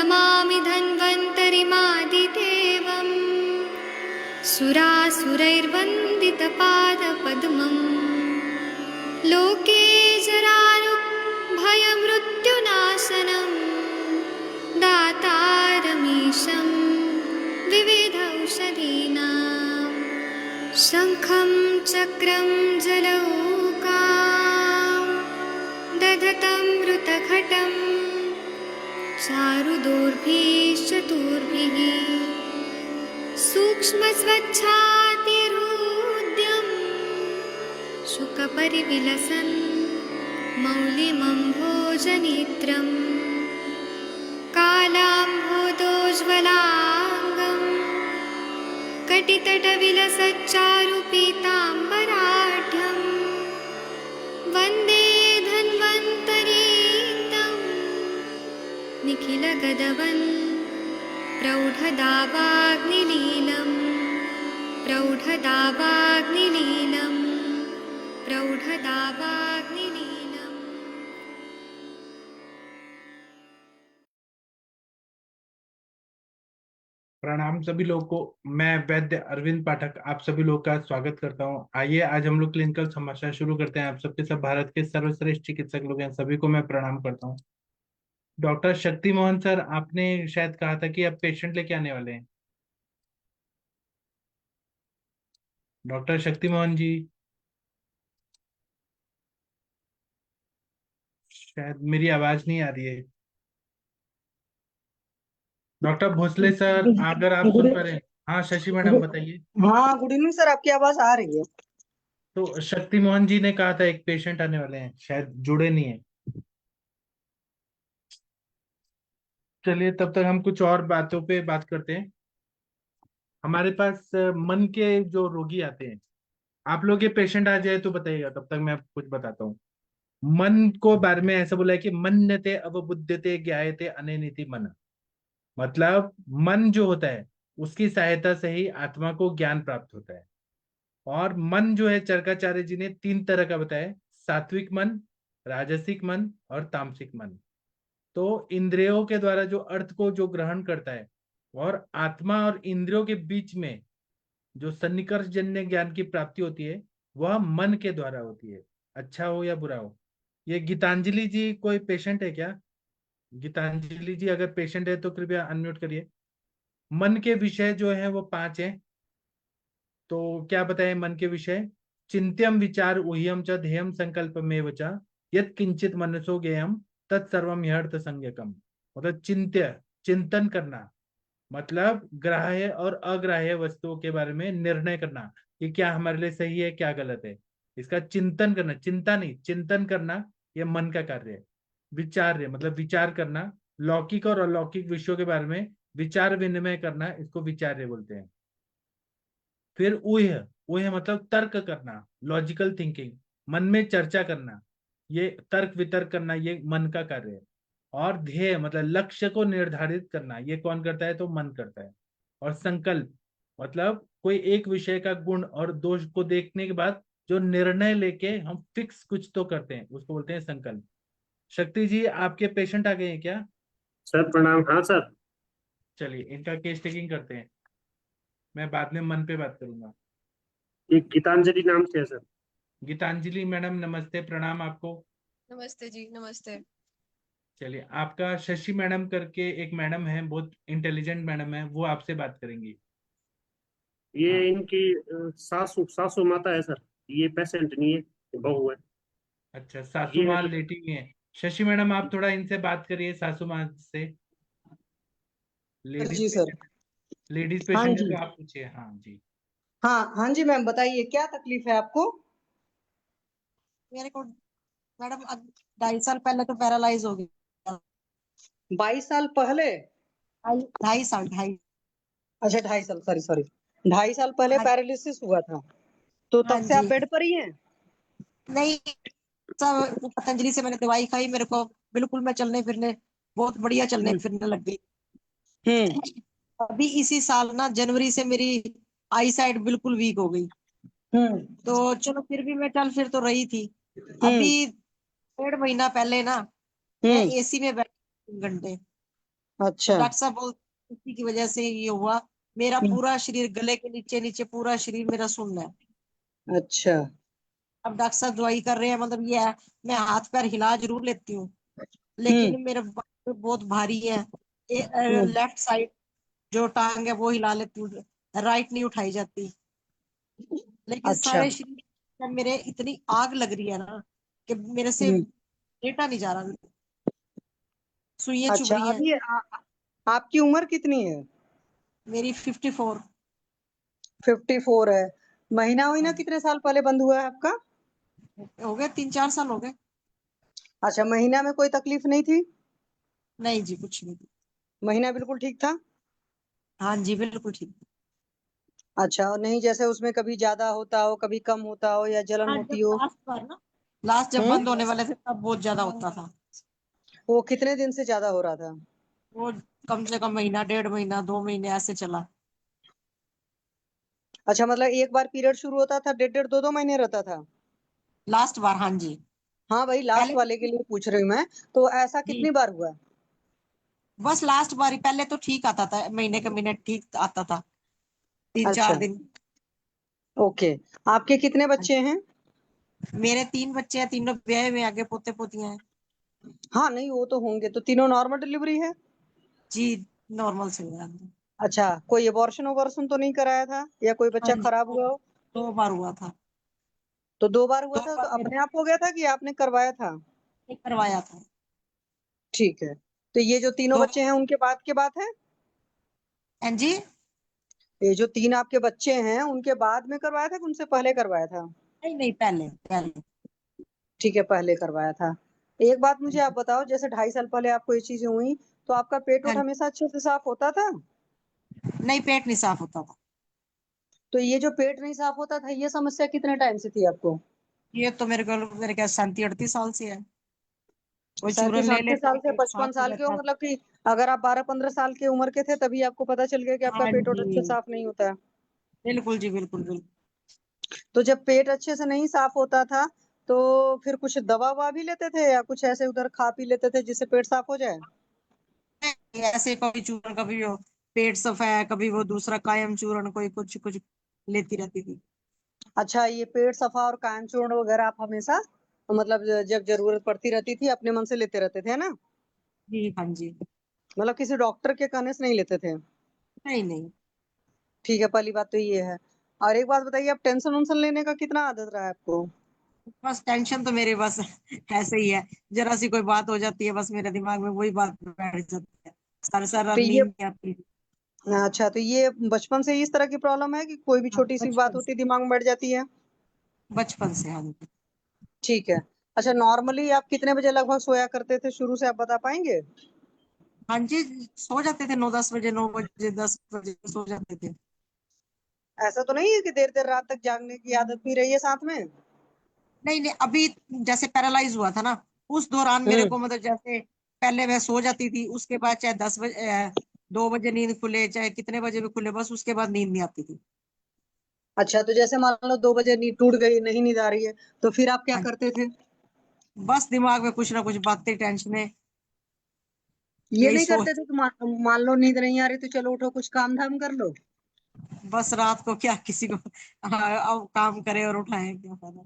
नमामि धन्वन्तरिमादिदेवम् सुरासुरैर्वन्दितपादपद्मम् लोके जरारुभयमृत्युनाशनम् दातारमीशं विविधौषधीनां शङ्खं चक्रं जलौकां दधतं मृतघटं चारुदोर्भिश्चतुर्भिः सूक्ष्मस्वच्छातिहृद्यं शुकपरिविलसन् मौलिमम्भोजनेत्रम् कालाम्भोदोज्ज्वलाङ्गं कटितटविलसच्चारुपीताम्बराढ्यं वन्दे धन्वन्तरीतं निखिलगदवन् प्रौढदावाग्निलीलं प्रौढदावाग्निलीलं प्रौढदावाग्निलीलम्। प्रणाम सभी लोगों को। मैं वैद्य अरविंद पाठक आप सभी लोगों का स्वागत करता हूं। आइए आज हम लोग क्लिनिकल समस्या शुरू करते हैं। आप सबके सब भारत के सर्वश्रेष्ठ चिकित्सक लोग हैं, सभी को मैं प्रणाम करता हूं। डॉक्टर शक्ति मोहन सर, आपने शायद कहा था कि आप पेशेंट लेके आने वाले हैं। डॉक्टर शक्ति मोहन जी, शायद मेरी आवाज नहीं आ रही है। डॉक्टर भोसले सर, अगर आप सुन पा रहे हैं। हाँ शशि मैडम बताइए। हाँ, गुड इवनिंग सर, आपकी आवाज आ रही है। तो शक्ति मोहन जी ने कहा था एक पेशेंट आने वाले हैं, शायद जुड़े नहीं है। चलिए तब तक हम कुछ और बातों पे बात करते हैं। हमारे पास मन के जो रोगी आते हैं, आप लोग ये पेशेंट आ जाए तो बताइएगा, तब तक मैं कुछ बताता हूँ। मन को बारे में ऐसा बोला है कि मन्यते अवबुद्धते ज्ञायते अनेनिति मन। मतलब मन जो होता है उसकी सहायता से ही आत्मा को ज्ञान प्राप्त होता है। और मन जो है, चरकाचार्य जी ने 3 तरह का बताया: सात्विक मन, राजसिक मन और तामसिक मन। तो इंद्रियों के द्वारा जो अर्थ को जो ग्रहण करता है, और आत्मा और इंद्रियों के बीच में जो सन्निकर्ष जन्य ज्ञान की प्राप्ति होती है, वह मन के द्वारा होती है, अच्छा हो या बुरा हो। ये गीतांजलि जी कोई पेशेंट है क्या? गीतांजलि जी अगर पेशेंट है तो कृपया अनम्यूट करिए। मन के विषय जो है वो 5 हैं। तो क्या बताएं मन के विषय? चिंत्यम विचार ऊह्यम च ध्येयम संकल्पमेव च यत् किंचित मनसो ज्ञेयम तत्सर्वम ह्यर्थ संज्ञकम। मतलब चिंत्य, चिंतन करना, मतलब ग्राह्य और अग्राह्य वस्तुओं के बारे में निर्णय करना कि क्या हमारे लिए सही है क्या गलत है, इसका चिंतन करना। चिंता नहीं, चिंतन करना, यह मन का कार्य है। विचार्य मतलब विचार करना, लौकिक और अलौकिक विषयों के बारे में विचार विनिमय करना, इसको विचार्य बोलते हैं। फिर ऊह्य, ऊह्य मतलब तर्क करना, लॉजिकल थिंकिंग, मन में चर्चा करना, ये तर्क वितर्क करना, ये मन का कार्य है। और ध्येय मतलब लक्ष्य को निर्धारित करना, ये कौन करता है? तो मन करता है। और संकल्प मतलब कोई एक विषय का गुण और दोष को देखने के बाद जो निर्णय लेके हम फिक्स कुछ तो करते हैं, उसको बोलते हैं संकल्प। शक्ति जी, आपके पेशेंट आ गए हैं क्या? सर प्रणाम। हाँ सर। चलिए इनका केस टेकिंग करते हैं, मैं बाद में मन पे बात करूंगा। ये गीतांजलि नाम से है सर। गीतांजलि मैडम नमस्ते, प्रणाम आपको। नमस्ते जी, नमस्ते। चलिए, आपका शशि मैडम करके एक मैडम है, बहुत इंटेलिजेंट मैडम है, वो आपसे बात करेंगी। ये हाँ। इनकी सासू सासू माता है सर। ये पेशेंट नहीं है, ये बहू है। अच्छा, सासू ये माँ लेटी हुई है। शशि मैडम आप थोड़ा इनसे बात करिए, सासू माँ से। लेडीज जी सर। पेशेंट, लेडीज हाँ पेशेंट है जी, तो आप पूछिए। हाँ जी। हाँ जी मैम, बताइए क्या तकलीफ है आपको? मेरे को मैडम 2.5 साल पहले तो पैरालाइज हो गई। 22 साल पहले? 2.5 साल, ढाई। अच्छा 2.5 साल, सॉरी सॉरी, 2.5 साल पहले हाँ, पैरालिसिस हुआ था, तो हाँ तब से आप जी। बेड पर ही हैं? नहीं, सब पतंजलि से मैंने दवाई खाई, मेरे को बिल्कुल मैं चलने फिरने बहुत बढ़िया चलने फिरने लग गई। अभी इसी साल ना जनवरी से मेरी आई साइड बिल्कुल वीक हो गई। तो चलो फिर भी मैं चल फिर तो रही थी। अभी 1.5 महीना पहले ना मैं एसी में बैठी 3 घंटे। अच्छा डॉक्टर साहब बोलते उसी की वजह से ये हुआ। मेरा पूरा शरीर गले के नीचे नीचे पूरा शरीर मेरा सुन्न है। अच्छा अब डॉक्टर साहब दवाई कर रहे हैं, मतलब ये है, मैं हाथ पैर हिला जरूर लेती हूँ, हम्म लेकिन मेरे बाएं बहुत भारी है। हम्म। लेफ्ट साइड जो टांग है वो हिला लेती हूँ, राइट नहीं उठाई जाती। लेकिन अच्छा सारे शरीर में मेरे इतनी आग लग रही है ना कि मेरे से हम्म। लेटा नहीं जा रहा, सुइयां चुभ अच्छा रही हैं। अभी आपकी उम्र कितनी है? मेरी 54। 54 है। महीना हाँ, कितने साल पहले बंद हुआ है आपका? हो गए 3-4 साल हो गए। अच्छा, महीना में कोई तकलीफ नहीं थी? नहीं जी, कुछ नहीं। महीना बिल्कुल ठीक था? हाँ जी, बिल्कुल ठीक। अच्छा, और नहीं जैसे उसमें कभी ज्यादा होता हो, कभी कम होता हो, या जलन हाँ, होती जब हो? लास्ट बार ना, लास्ट जब हम्म। बंद होने वाले थे तब बहुत ज्यादा होता था। वो कितने दिन से ज्यादा हो रहा था? वो कम से कम महीना, 1.5 महीना, 2 महीने ऐसे चला। अच्छा, मतलब एक बार पीरियड शुरू होता था, 1.5 2 महीने रहता था? लास्ट बार, हाँ जी। हाँ भाई, लास्ट पहले वाले के लिए पूछ रही हूँ मैं। तो ऐसा जी, कितनी बार हुआ? बस लास्ट बार ही, पहले तो ठीक आता था, महीने का महीने ठीक आता था, तीन अच्छा, चार दिन ओके। आपके कितने बच्चे हैं? मेरे 3 बच्चे हैं, तीनों ब्याह में, आगे पोते पोतियां हैं। हाँ, नहीं वो तो होंगे, तो तीनों नॉर्मल डिलीवरी है? जी, नॉर्मल से हुआ है। अच्छा, कोई अबॉर्शन वॉर्शन तो नहीं कराया था, या कोई हाँ बच्चा जी, खराब दो, हुआ हो? 2 बार हुआ था। तो 2 बार हुआ दो था, तो बार मेरे अपने आप हो गया था कि आपने करवाया था? से करवाया था। ठीक है। तो ये जो तीनों दो, बच्चे हैं उनके बाद के बात है? हाँ जी। ये जो 3 आपके बच्चे हैं उनके बाद में करवाया था कि उनसे पहले करवाया था? नहीं नहीं, पहले पहले। ठीक है, पहले करवाया था। एक बात मुझे आप बताओ, जैसे 2.5 साल पहले आपको ये चीजें हुई, तो आपका पेट हाँ, वोट हमेशा अच्छे से साफ होता था? नहीं, पेट नहीं साफ होता था। तो ये जो पेट नहीं साफ होता था, ये समस्या कितने टाइम से थी आपको? ये तो मेरे क्या 37-38 साल से है। कोई चूरन 37 ले 38 लेते साल थे, से पेट 55 साफ हो साल के हो, जाता। मतलब कि अगर आप 12 15 साल की उम्र के थे तभी आपको पता चल गया कि आपका हाँ पेट वोट जी, अच्छे से साफ नहीं होता है? बिल्कुल जी, बिल्कुल बिल्कुल। तो जब पेट अच्छे से नहीं साफ होता था, तो फिर कुछ दवा ववा भी लेते थे, या कुछ ऐसे उधर खा पी लेते थे जिससे पेट साफ हो जाए? ऐसे कभी चूरन, कभी वो पेट सफा है, कभी वो दूसरा कायम चूरन, कोई कुछ कुछ लेती रहती थी। अच्छा, ये पेट सफा और कायम चूर्ण वगैरह आप हमेशा, मतलब जब जरूरत पड़ती रहती थी अपने मन से लेते रहते थे, है ना? जी, हाँ जी। मतलब किसी डॉक्टर के कहने से नहीं लेते थे? नहीं नहीं, ठीक है, पहली बात तो ये है। और एक बात बताइए, आप टेंशन वेंशन लेने का कितना आदत रहा है आपको? बस टेंशन तो मेरे बस ऐसे ही है। जरा सी कोई बात हो जाती है, बस मेरे दिमाग में वही बात बैठ जाती है, सारी सारी रात तो ये, नींद नहीं आती। अच्छा, तो ये बचपन से ही इस तरह की प्रॉब्लम है कि कोई भी हाँ, छोटी सी बात बचपन से, होती दिमाग में बैठ जाती है? बचपन से, हाँ जी। ठीक है। अच्छा, नॉर्मली आप कितने बजे लगभग सोया करते थे शुरू से, आप बता पाएंगे? हाँ जी, सो जाते थे 9-10 बजे, 9 बजे, 10 बजे सो जाते थे। ऐसा तो नहीं है कि देर देर रात तक जागने की आदत भी रही है साथ में? नहीं नहीं, अभी जैसे पैरालाइज हुआ था ना, उस दौरान मेरे हम्म। को, मतलब जैसे पहले मैं सो जाती थी, उसके बाद चाहे 10 बजे, 2 बजे नींद खुले, चाहे कितने बजे भी खुले, बस उसके बाद नींद नहीं आती थी। अच्छा, तो जैसे मान लो 2 बजे नींद टूट गई, नहीं नींद आ रही है, तो फिर आप क्या हाँ, करते थे? बस दिमाग में कुछ ना कुछ बातें, टेंशनें, ये यही नहीं करते सोच। थे कि मान लो नींद नहीं आ रही तो चलो उठो कुछ काम धाम कर लो? बस रात को क्या किसी को अब काम करे और उठाए, क्या फायदा।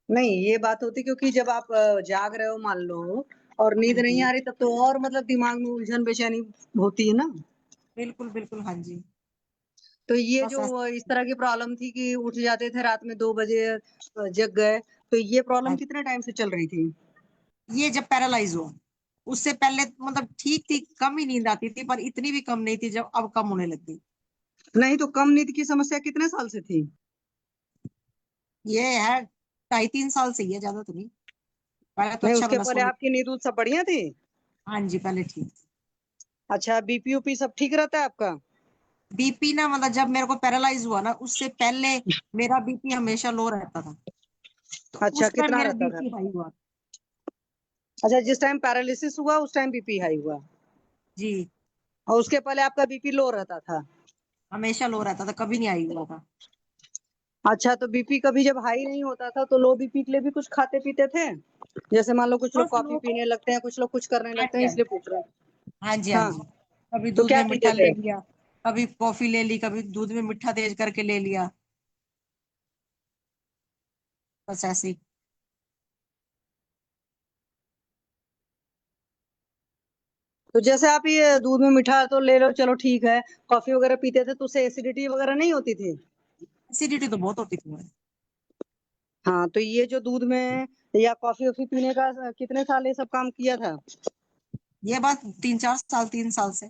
नहीं, ये बात होती, क्योंकि जब आप जाग रहे हो मान लो, और हाँ नींद नहीं जी, आ रही, तब तो और मतलब दिमाग में उलझन बेचैनी होती है ना? बिल्कुल बिल्कुल, हाँ जी। तो ये बस जो ऐसा, इस तरह की प्रॉब्लम थी कि उठ जाते थे रात में 2 बजे, जग गए, तो ये प्रॉब्लम हाँ, कितने टाइम से चल रही थी? ये जब पैरालाइज हुआ, उससे पहले मतलब ठीक थी, कम ही नींद आती थी, पर इतनी भी कम नहीं थी, जब अब कम होने लग गई। नहीं तो कम नींद की समस्या कितने साल से थी? ये है 2.5-3 साल से ही है, ज्यादा तो नहीं। पहले तो नहीं, अच्छा उसके बना पहले सो लेती। आपकी नींद उद सब बढ़िया थी? हाँ जी, पहले ठीक थी। अच्छा, बीपी यूपी सब ठीक रहता है आपका? बीपी ना, मतलब जब मेरे को पैरालाइज हुआ ना, उससे पहले मेरा बीपी हमेशा लो रहता था, तो अच्छा, उस टाइम कितना मेरा रहता था? बीपी हाई हुआ। अच्छा, जिस टाइम पैरालिसिस हुआ उस टाइम बीपी हाई हुआ? जी, और उसके पहले आपका बीपी लो रहता था? हमेशा लो रहता था, कभी नहीं हाई हुआ था। अच्छा, तो बीपी कभी जब हाई नहीं होता था तो लो बीपी के लिए भी कुछ खाते पीते थे? जैसे मान लो कुछ लोग बस कॉफी लो, पीने लगते हैं, कुछ लोग कुछ करने हाँ लगते जी, हैं, हाँ इसलिए जी। पूछ रहे हैं। हाँ जी, हाँ, हाँ जी। कभी तो दूध क्या में पीते मीठा थे? ले लिया, कभी कॉफी ले ली, कभी दूध में मीठा तेज करके ले लिया, बस ऐसे ही। तो जैसे आप ये दूध में मीठा तो ले लो, चलो ठीक है, कॉफी वगैरह पीते थे तो उससे एसिडिटी वगैरह नहीं होती थी? एसिडिटी तो बहुत होती थी मुझे। हाँ, तो ये जो दूध में या कॉफी वॉफी पीने का कितने साल ये सब काम किया था? ये बात 3-4 साल, 3 साल से।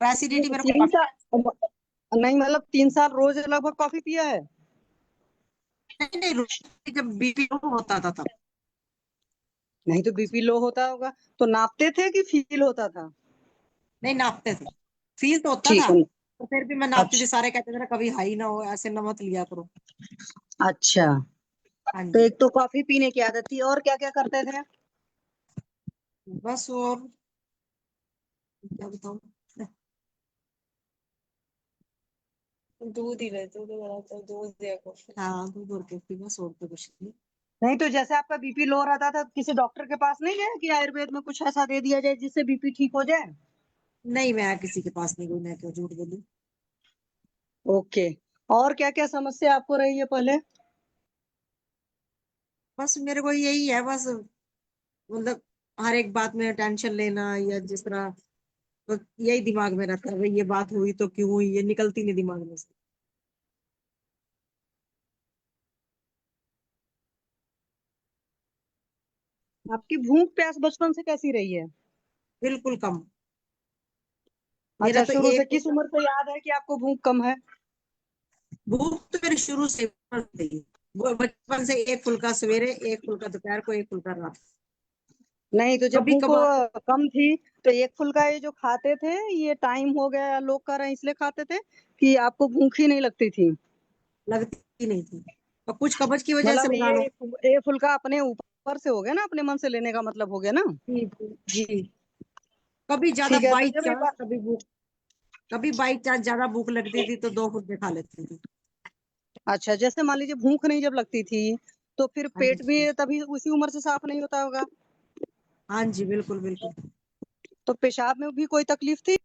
एसिडिटी मेरे को तीन काफी। साल नहीं, मतलब 3 साल रोज लगभग कॉफी पिया है? नहीं नहीं, जब बीपी लो होता था तब। नहीं तो बीपी लो होता होगा तो नापते थे कि फील होता था? नहीं, नापते थे। फील तो होता ठीक था, है। तो फिर भी मैं नापती थी। अच्छा। सारे कहते थे ना कभी हाई ना हो, ऐसे न मत लिया करो। अच्छा, हाँ तो जी। एक तो कॉफी पीने की आदत थी, और क्या क्या करते थे? बस और क्या बताऊं। दूध ही रहते तो बनाता है, दूध या कॉफी। हाँ, दूध और कॉफी, बस और तो कुछ नहीं। नहीं तो जैसे आपका बीपी लो रहता था, किसी डॉक्टर के पास नहीं गए कि आयुर्वेद में कुछ ऐसा दे दिया जाए जिससे बीपी ठीक हो जाए? नहीं, मैं किसी के पास नहीं गई, मैं क्यों झूठ बोलूं। ओके। और क्या क्या समस्या आपको रही है पहले? बस मेरे को यही है, बस मतलब हर एक बात में टेंशन लेना, या जिस तरह, तो यही दिमाग में रहता है, भाई ये बात हुई तो क्यों हुई, ये निकलती नहीं दिमाग में से। आपकी भूख प्यास बचपन से कैसी रही है? बिल्कुल कम। मेरा अच्छा, तो शुरू से एक किस उम्र से याद है कि आपको भूख कम है? भूख तो मेरी शुरू से थी। वो बचपन से एक फुल्का सवेरे, एक फुल्का दोपहर को, एक फुल्का रात। नहीं तो जब कभी भूख कभार कम थी तो एक फुल्का ये जो खाते थे, ये टाइम हो गया लोग कर रहे हैं इसलिए खाते थे कि आपको भूख ही नहीं लगती थी? लगती नहीं थी, और कुछ कब्ज की वजह से मतलब लगा लो। ये फुल्का अपने ऊपर से हो गया ना, अपने मन से लेने का मतलब हो गया ना? जी जी जी। कभी ज्यादा ठीक है, तो बाई जब एक चांस, बार कभी बाई चांस ज्यादा भूख लगती थी तो 2 फुल्के खा लेती थी। अच्छा, जैसे मान लीजिए भूख नहीं जब लगती थी तो फिर हाँ पेट भी जी, तभी उसी उम्र से साफ नहीं होता होगा? हाँ जी, बिल्कुल बिल्कुल। तो पेशाब में भी कोई तकलीफ थी?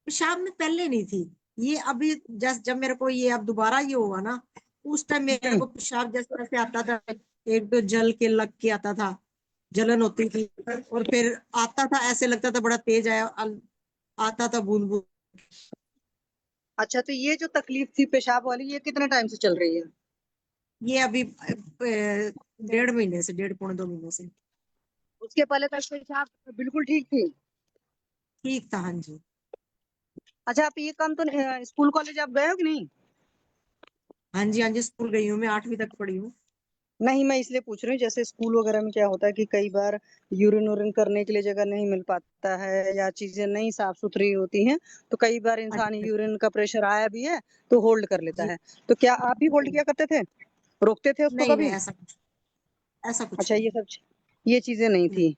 पेशाब में पहले नहीं थी, ये अभी जस्ट जब मेरे को ये अब दोबारा ये हुआ ना, उस टाइम मेरे हम्म। को पेशाब जैसे जैसे आता था, एक तो जल के लग के आता था, जलन होती थी, और फिर आता था ऐसे लगता था बड़ा तेज आया, आता था बूंद बूंद। अच्छा, तो ये जो तकलीफ थी पेशाब वाली, ये कितने टाइम से चल रही है? ये अभी 1.5 महीने से, 1.5 पौने 2 महीने से। उसके पहले तक पेशाब बिल्कुल ठीक थी? ठीक था, हाँ जी। अच्छा, आप ये काम तो स्कूल कॉलेज आप गए हो कि नहीं? हाँ जी, हाँ जी, स्कूल गई हूँ मैं, 8वीं तक पढ़ी हूँ। नहीं, मैं इसलिए पूछ रही हूँ, जैसे स्कूल वगैरह में क्या होता है कि कई बार यूरिन वूरिन करने के लिए जगह नहीं मिल पाता है या चीजें नहीं साफ सुथरी होती हैं, तो कई बार इंसान अच्छा। यूरिन का प्रेशर आया भी है तो होल्ड कर लेता जी। है। तो क्या आप भी होल्ड किया करते थे? रोकते थे उसको नहीं नहीं, कभी? ऐसा कुछ अच्छा, नहीं। ये चीजें नहीं नहीं थी।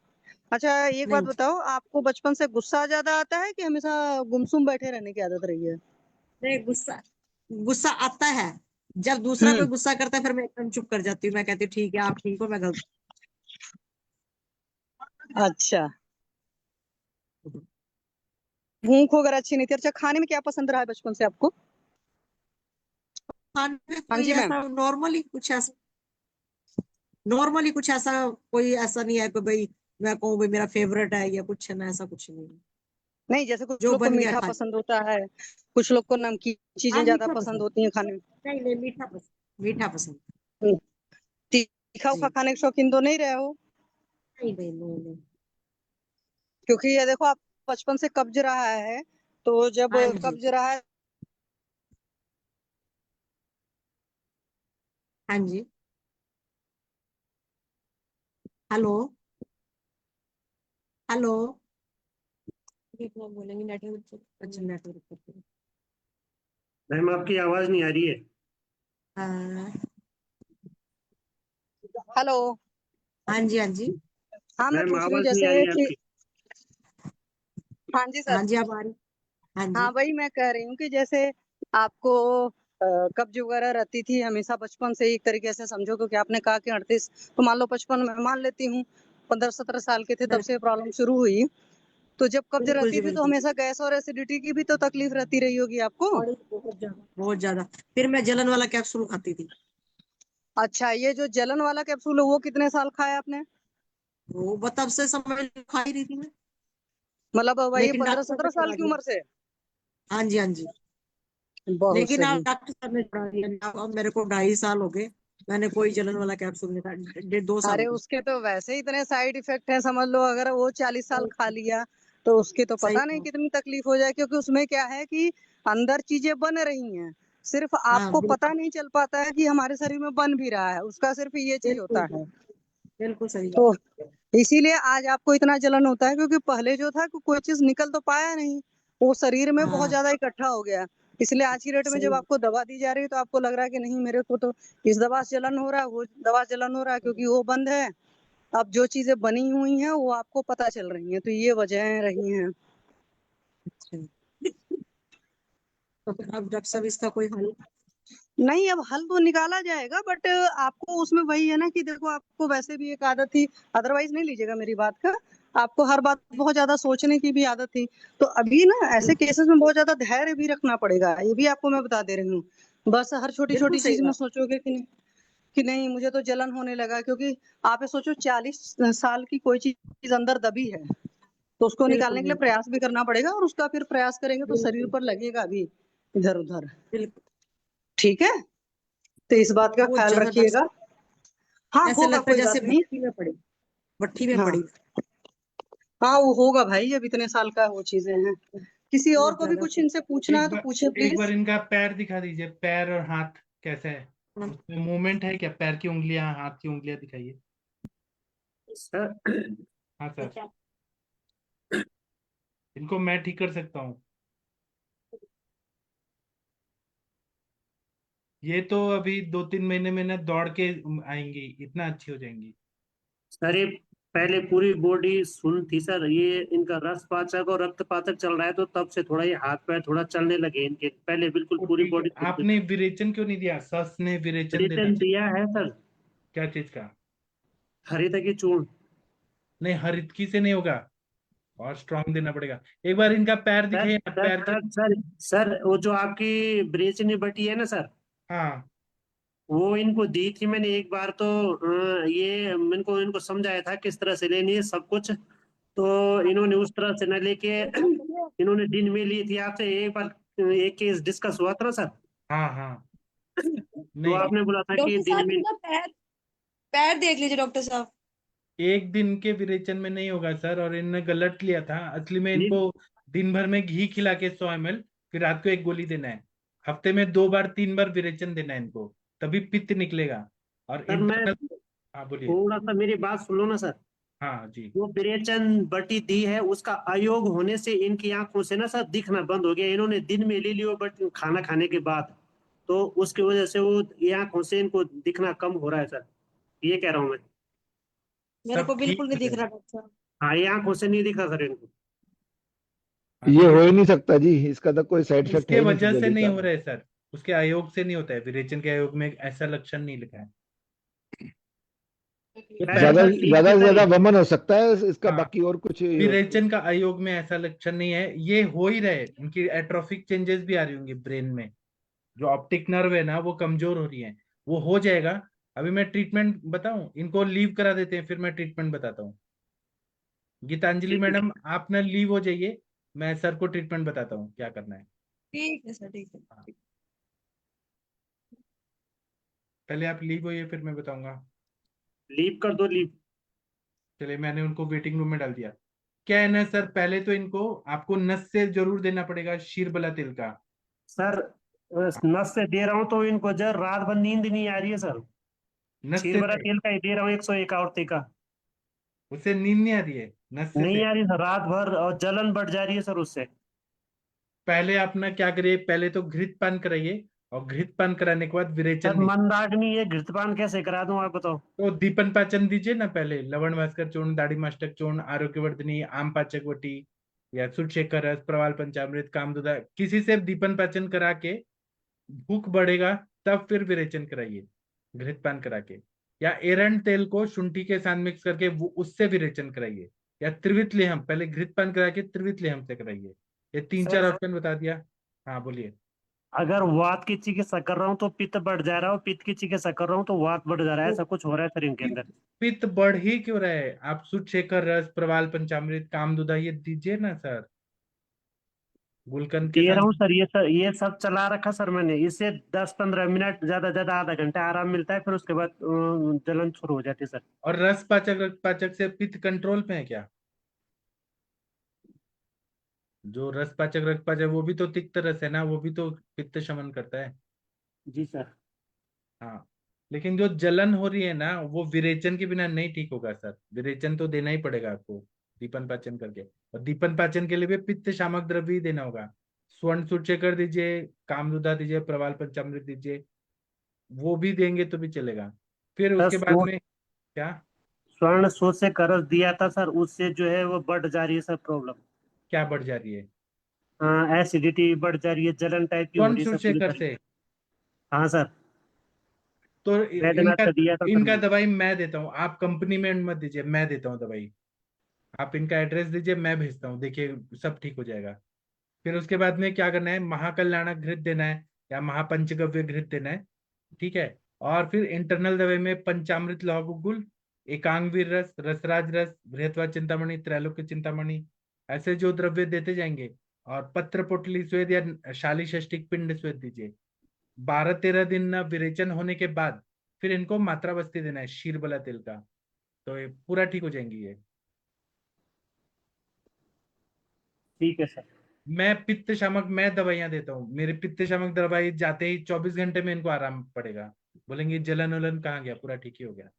अच्छा, एक बात नहीं। बताओ, आपको बचपन से गुस्सा ज्यादा आता है कि हमेशा गुमसुम बैठे रहने की आदत रही है? नहीं, गुस्सा गुस्सा आता है। जब दूसरा कोई हम्म। गुस्सा करता है फिर मैं एकदम चुप कर जाती हूँ, मैं कहती हूँ ठीक है, आप ठीक हो, मैं गलत अच्छा, हूँ। भूख वगैरह अच्छी नहीं थी। अच्छा, खाने में क्या पसंद रहा है बचपन से आपको? खाने में हाँ कोई जी मैम। ऐसा नॉर्मली कुछ ऐसा, कोई ऐसा नहीं है कि भाई मैं कहूँ भाई मेरा फेवरेट है या कुछ है ना, ऐसा कुछ नहीं है। नहीं, जैसे कुछ जो लोग को बन गया मीठा खा। पसंद होता है, कुछ लोग को नमकीन हाँ, चीजें ज्यादा मीठा पसंद पसंद। होती हैं खाने में। नहीं नहीं, मीठा पसंद, मीठा पसंद। हम्म, तीखा उखा जी। खाने के शौकीन तो नहीं रहे हो? नहीं नहीं नहीं नहीं। क्योंकि ये देखो, आप बचपन से कब्ज रहा है, तो जब हाँ जी, कब्ज रहा है हाँ जी। Hello, hello. इतना बोलेंगे नेटवर्क। अच्छा, नेटवर्क। मैम आपकी आवाज नहीं आ रही है। हाँ, हेलो। हाँ जी, हाँ जी। हाँ, मैं मैम पूछ रही हूँ आवाज नहीं आ रही जैसे है कि आपकी। हाँ जी सर। हाँ जी, अब आ रही। हाँ हाँ, जी। वही मैं कह रही हूँ कि जैसे आपको कब्ज वगैरह रहती थी हमेशा बचपन से, एक तरीके से समझो, क्योंकि आपने कहा कि 38, तो मान लो 55 में मान लेती हूँ, 15-17 साल के थे तब से प्रॉब्लम शुरू हुई। तो जब कब्ज बिल्कुल रहती जी, थी तो बिल्कुल। हमेशा गैस और एसिडिटी की भी तो तकलीफ रहती रही होगी आपको। और बहुत ज्यादा। फिर मैं जलन वाला कैप्सूल खाती थी। अच्छा, ये जो जलन वाला कैप्सूल है वो कितने साल खाया आपने? वो तब से समझ लो खा ही रही थी मैं। मतलब वही लेकिन डॉक्टर 15-17 ने साल छुड़ा की दिया। उम्र से? हाँ जी, हाँ जी। बहुत लेकिन अब सही। डॉक्टर साहब ने छुड़ा दिया। अब मेरे को 2.5 साल हो गए, मैंने कोई जलन वाला कैप्सूल नहीं खाया। 1.5-2 साल अरे हो गए। उसके तो वैसे ही इतने साइड इफेक्ट हैं, समझ लो अगर वो 40 साल खा लिया तो उसके तो सही पता नहीं कितनी तकलीफ हो जाए, क्योंकि उसमें क्या है कि अंदर चीजें बन रही हैं, सिर्फ हाँ, आपको पता बिल्कुल नहीं चल पाता है कि हमारे शरीर में बन भी रहा है, उसका सिर्फ ये चीज बिल्कुल होता है। बिल्कुल सही तो बात। इसीलिए आज आपको इतना जलन होता है, क्योंकि पहले जो था कि कोई चीज निकल तो पाया नहीं, वो शरीर में बहुत हाँ, ज्यादा इकट्ठा हो गया। इसलिए आज की डेट में जब सही। आपको दवा दी जा रही है तो आपको लग रहा है कि नहीं, मेरे को तो इस दवा से जलन हो रहा है, वो दवा से जलन हो रहा है, क्योंकि वो बंद है। अब जो चीजें बनी हुई हैं वो आपको पता चल रही हैं, तो ये वजहें रही हैं। अच्छा। तो फिर अब डॉक्टर साहब इसका कोई हल? नहीं, अब हल तो निकाला जाएगा, बट आपको उसमें वही है ना कि देखो, आपको वैसे भी एक आदत थी, अदरवाइज नहीं लीजिएगा मेरी बात का, आपको हर बात बहुत ज्यादा सोचने की भी आदत थी। तो अभी ना ऐसे केसेस में बहुत ज्यादा धैर्य भी रखना पड़ेगा, ये भी आपको मैं बता दे रही हूँ। बस हर छोटी बिल्कुल छोटी सही चीज में बात। सोचोगे कि नहीं मुझे तो जलन होने लगा, क्योंकि आप ये सोचो 40 साल की कोई चीज अंदर दबी है, तो उसको बिल्कुल निकालने के लिए बिल्कुल प्रयास भी करना पड़ेगा, और उसका फिर प्रयास करेंगे तो शरीर बिल्कुल पर लगेगा भी इधर उधर। बिल्कुल। ठीक है, तो इस बात का बहुत ख्याल ज्यादा डॉक्टर रखिएगा। साहब, हाँ, ऐसे होगा, लगता है कोई बात जैसे नहीं। भट्टी में पड़ी, भट्टी में हाँ पड़ी। हाँ, वो होगा भाई, अब इतने साल का वो चीजें हैं। किसी और बहुत को भी ज्यादा। कुछ इनसे पूछना है तो पूछे एक बार प्लीज। इनका पैर दिखा दीजिए, पैर और हाथ कैसा है, हाँ, उसमें मूवमेंट है क्या, पैर की उंगलियां हाथ की उंगलियां दिखाइए। सर हाँ सर, इनको मैं ठीक कर सकता हूँ। ये तो अभी 2-3 महीने में ना दौड़ के आएंगी, इतना अच्छी हो जाएंगी। सर ये पहले पूरी बॉडी सुन थी सर, ये इनका रक्त पाचक और रक्त पाचक चल रहा है, तो तब से थोड़ा ये हाथ पैर थोड़ा चलने लगे इनके, पहले बिल्कुल वो पूरी ठीक है, बॉडी सुन थी। आपने विरेचन क्यों नहीं दिया, सस ने विरेचन देना रिटर्न चाहिए। दिया है सर, क्या चीज का? हरिता की चूर्ण। नहीं, हरितकी से नहीं होगा, और स्ट्रांग देना पड़ेगा। एक बार इनका पैर सर दिखाइए ना, सर पैर की। सर सर सर वो जो आपकी ब्रेचनी बटी है ना सर, हाँ वो इनको दी थी मैंने एक बार, तो ये इनको इनको समझाया था किस तरह से लेनी है सब कुछ, तो इन्होंने उस तरह से न लेके इन्होंने दिन में ली थी आपसे एक बार, एक केस डिस्कस हुआ था ना सर, हाँ हाँ। तो नहीं, आपने बोला था कि डॉक्टर दिन साहब में। इनका पैर पैर देख लीजिए डॉक्टर साहब। एक दिन के विरेचन में नहीं होगा सर, और इनने गलत लिया था असली में। ये इनको दिन भर में घी खिला के 100 ml, फिर रात को एक गोली देना है। हफ्ते में 2-3 बार विरेचन देना है इनको, तभी पित्त निकलेगा। और सर मैं इंटरनल। हाँ बोलिए। थोड़ा सा मेरी बात सुन लो ना सर, हाँ जी। वो विरेचन बटी दी है उसका अयोग होने से इनकी आंखों से ना सर दिखना बंद हो गया, इन्होंने दिन में ले लियो बट खाना खाने के बाद, तो उसकी वजह से वो ये आंखों से इनको दिखना कम हो रहा है सर, ये कह रहा हूँ मैं। मेरे सब को ठीक बिल्कुल नहीं हो दिख जाएगा। रहा डॉक्टर साहब। हाँ ये आंखों से नहीं दिखा सर इनको। हाँ ये धीरे हो ही नहीं धीरे। सकता जी, इसका तो कोई साइड इफेक्ट है उसके ही नहीं वजह से जल्दी नहीं का। हो रहा है सर, उसके आयोग से नहीं होता है, विरेचन के आयोग में ऐसा लक्षण नहीं लिखा है। ये पहले ज्यादा पहले। सर ठीक ज्यादा थी से सर ज्यादा ये। वमन हो सकता है इसका, हाँ, बाकी और कुछ। विरेचन का आयोग में ऐसा लक्षण नहीं है, ये हो ही रहे, उनकी एट्रोफिक चेंजेस भी आ रही होंगी ब्रेन में, जो ऑप्टिक नर्व है ना वो कमजोर हो रही है, वो हो जाएगा। अभी मैं ट्रीटमेंट बताऊं, इनको लीव करा देते हैं, फिर मैं ट्रीटमेंट बताता हूँ। गीतांजलि ठीक है मैडम, आप ना लीव हो जाइए, मैं सर को ट्रीटमेंट बताता हूँ क्या करना है। ठीक है सर, ठीक है। हाँ, पहले आप लीव होइए, फिर मैं बताऊंगा। लीव कर दो लीव। चलिए, मैंने उनको वेटिंग रूम में डाल दिया। क्या है ना सर, पहले तो इनको आपको नस से जरूर देना पड़ेगा शीरबला तिल का। सर नस से दे रहा हूँ तो इनको जर रात भर नींद नहीं आ रही है सर, नस से छीरबरा तेल का ही दे रहा हूँ 101 आवृत्ति का, उससे नींद नहीं आ रही है, नस से। नहीं आ रही सर रात भर, और जलन बढ़ जा रही है सर उससे। पहले आप ना क्या करिए, पहले तो घृत पान कराइए, और घृत पान कराने के बाद विरेचन सर लीजिए। मंदाग्नि ये घृतपान कैसे करा दूं आप बताओ। तो दीपन पाचन दीजिए ना पहले, लवण भास्कर चूर्ण, दाढ़ी मास्टक चूर्ण, आरोग्यवर्धिनी, आम पाचक वटी, या सुरशेखर रस, प्रवाल पंचामृत, कामदुदा, किसी से दीपन पाचन करा के भूख बढ़ेगा तब फिर विरेचन कराइए घृतपान करा के, या एरंड तेल को शुंठी के साथ मिक्स करके वो उससे विरेचन कराइए, या त्रिवित लेहम पहले घृतपान करा के त्रिवित लेहम से कराइए। ये तीन सर चार ऑप्शन बता दिया। हाँ बोलिए। अगर वात की चिकित्सा कर रहा हूँ तो पित्त बढ़ जा रहा है, और पित्त की चिकित्सा कर रहा हूँ तो वात बढ़ जा रहा है, तो ऐसा कुछ हो रहा है शरीर के पित्त अंदर। पित्त बढ़ ही क्यों रहा है? आप सुचेकर रस, प्रवाल पंचामृत, कामदुधा ये दीजिए ना सर, गुलकंद के दे रहा साथ। हूँ सर, ये सब चला रखा सर मैंने। इससे 10-15 मिनट, ज्यादा ज्यादा आधा घंटा आराम मिलता है, फिर उसके बाद जलन शुरू हो जाती है सर। और रस पाचक रक्त पाचक से पित्त कंट्रोल में है क्या? जो रस पाचक रक्त पाचक वो भी तो तिक्त रस है ना, वो भी तो पित्त शमन करता है। जी सर। हाँ, लेकिन जो जलन हो रही है ना वो विरेचन के बिना नहीं ठीक होगा सर, विरेचन तो देना ही पड़ेगा आपको दीपन पाचन करके। और दीपन पाचन के लिए भी पित्त शामक द्रव्य ही देना होगा। स्वर्ण सूचेकर दीजिए, कामदुधा दीजिए, प्रवाल पंचामृत दीजिए, वो भी देंगे तो भी चलेगा। फिर सर उसके बाद में क्या? स्वर्ण सोच से कर्ज दिया था सर, उससे जो है वो बढ़ जा रही है सर प्रॉब्लम। क्या बढ़ जा रही है? हाँ, एसिडिटी बढ़ जा रही है, जलन टाइप की हो स्वर्ण रही है सर पूरे सूचेकर शरीर से? में। हाँ सर। तो वैद्यनाथ इनका का दिया था सर इनका मैंने। दवाई मैं देता हूँ, आप कंपनी में मत दीजिए, मैं देता हूँ दवाई। आप इनका एड्रेस दीजिए, मैं भेजता हूँ, देखिए सब ठीक हो जाएगा। फिर उसके बाद में क्या करना है, महाकल्याणक घृत देना है या महापंचगव्य घृत देना है, ठीक है। और फिर इंटरनल दवाई में पंचामृत लौह गुल, एकांगवीर रस, रसराज रस, बृहत्वा चिंतामणि, त्रैलोक्य चिंतामणि, ऐसे जो द्रव्य देते जाएंगे। और पत्र पुटली स्वेद या शाली षष्टिक पिंड स्वेद दीजिए। 12-13 दिन ना विरेचन होने के बाद फिर इनको मात्रा बस्ती देना है शीरबला तेल का, तो ये पूरा ठीक हो जाएंगी ये। ठीक है सर। मैं पित्त शामक मैं दवाइयां देता हूँ, मेरे पित्त शामक दवाई जाते ही 24 घंटे में इनको आराम पड़ेगा। बोलेंगे जलन उलन कहाँ गया, पूरा ठीक ही हो गया।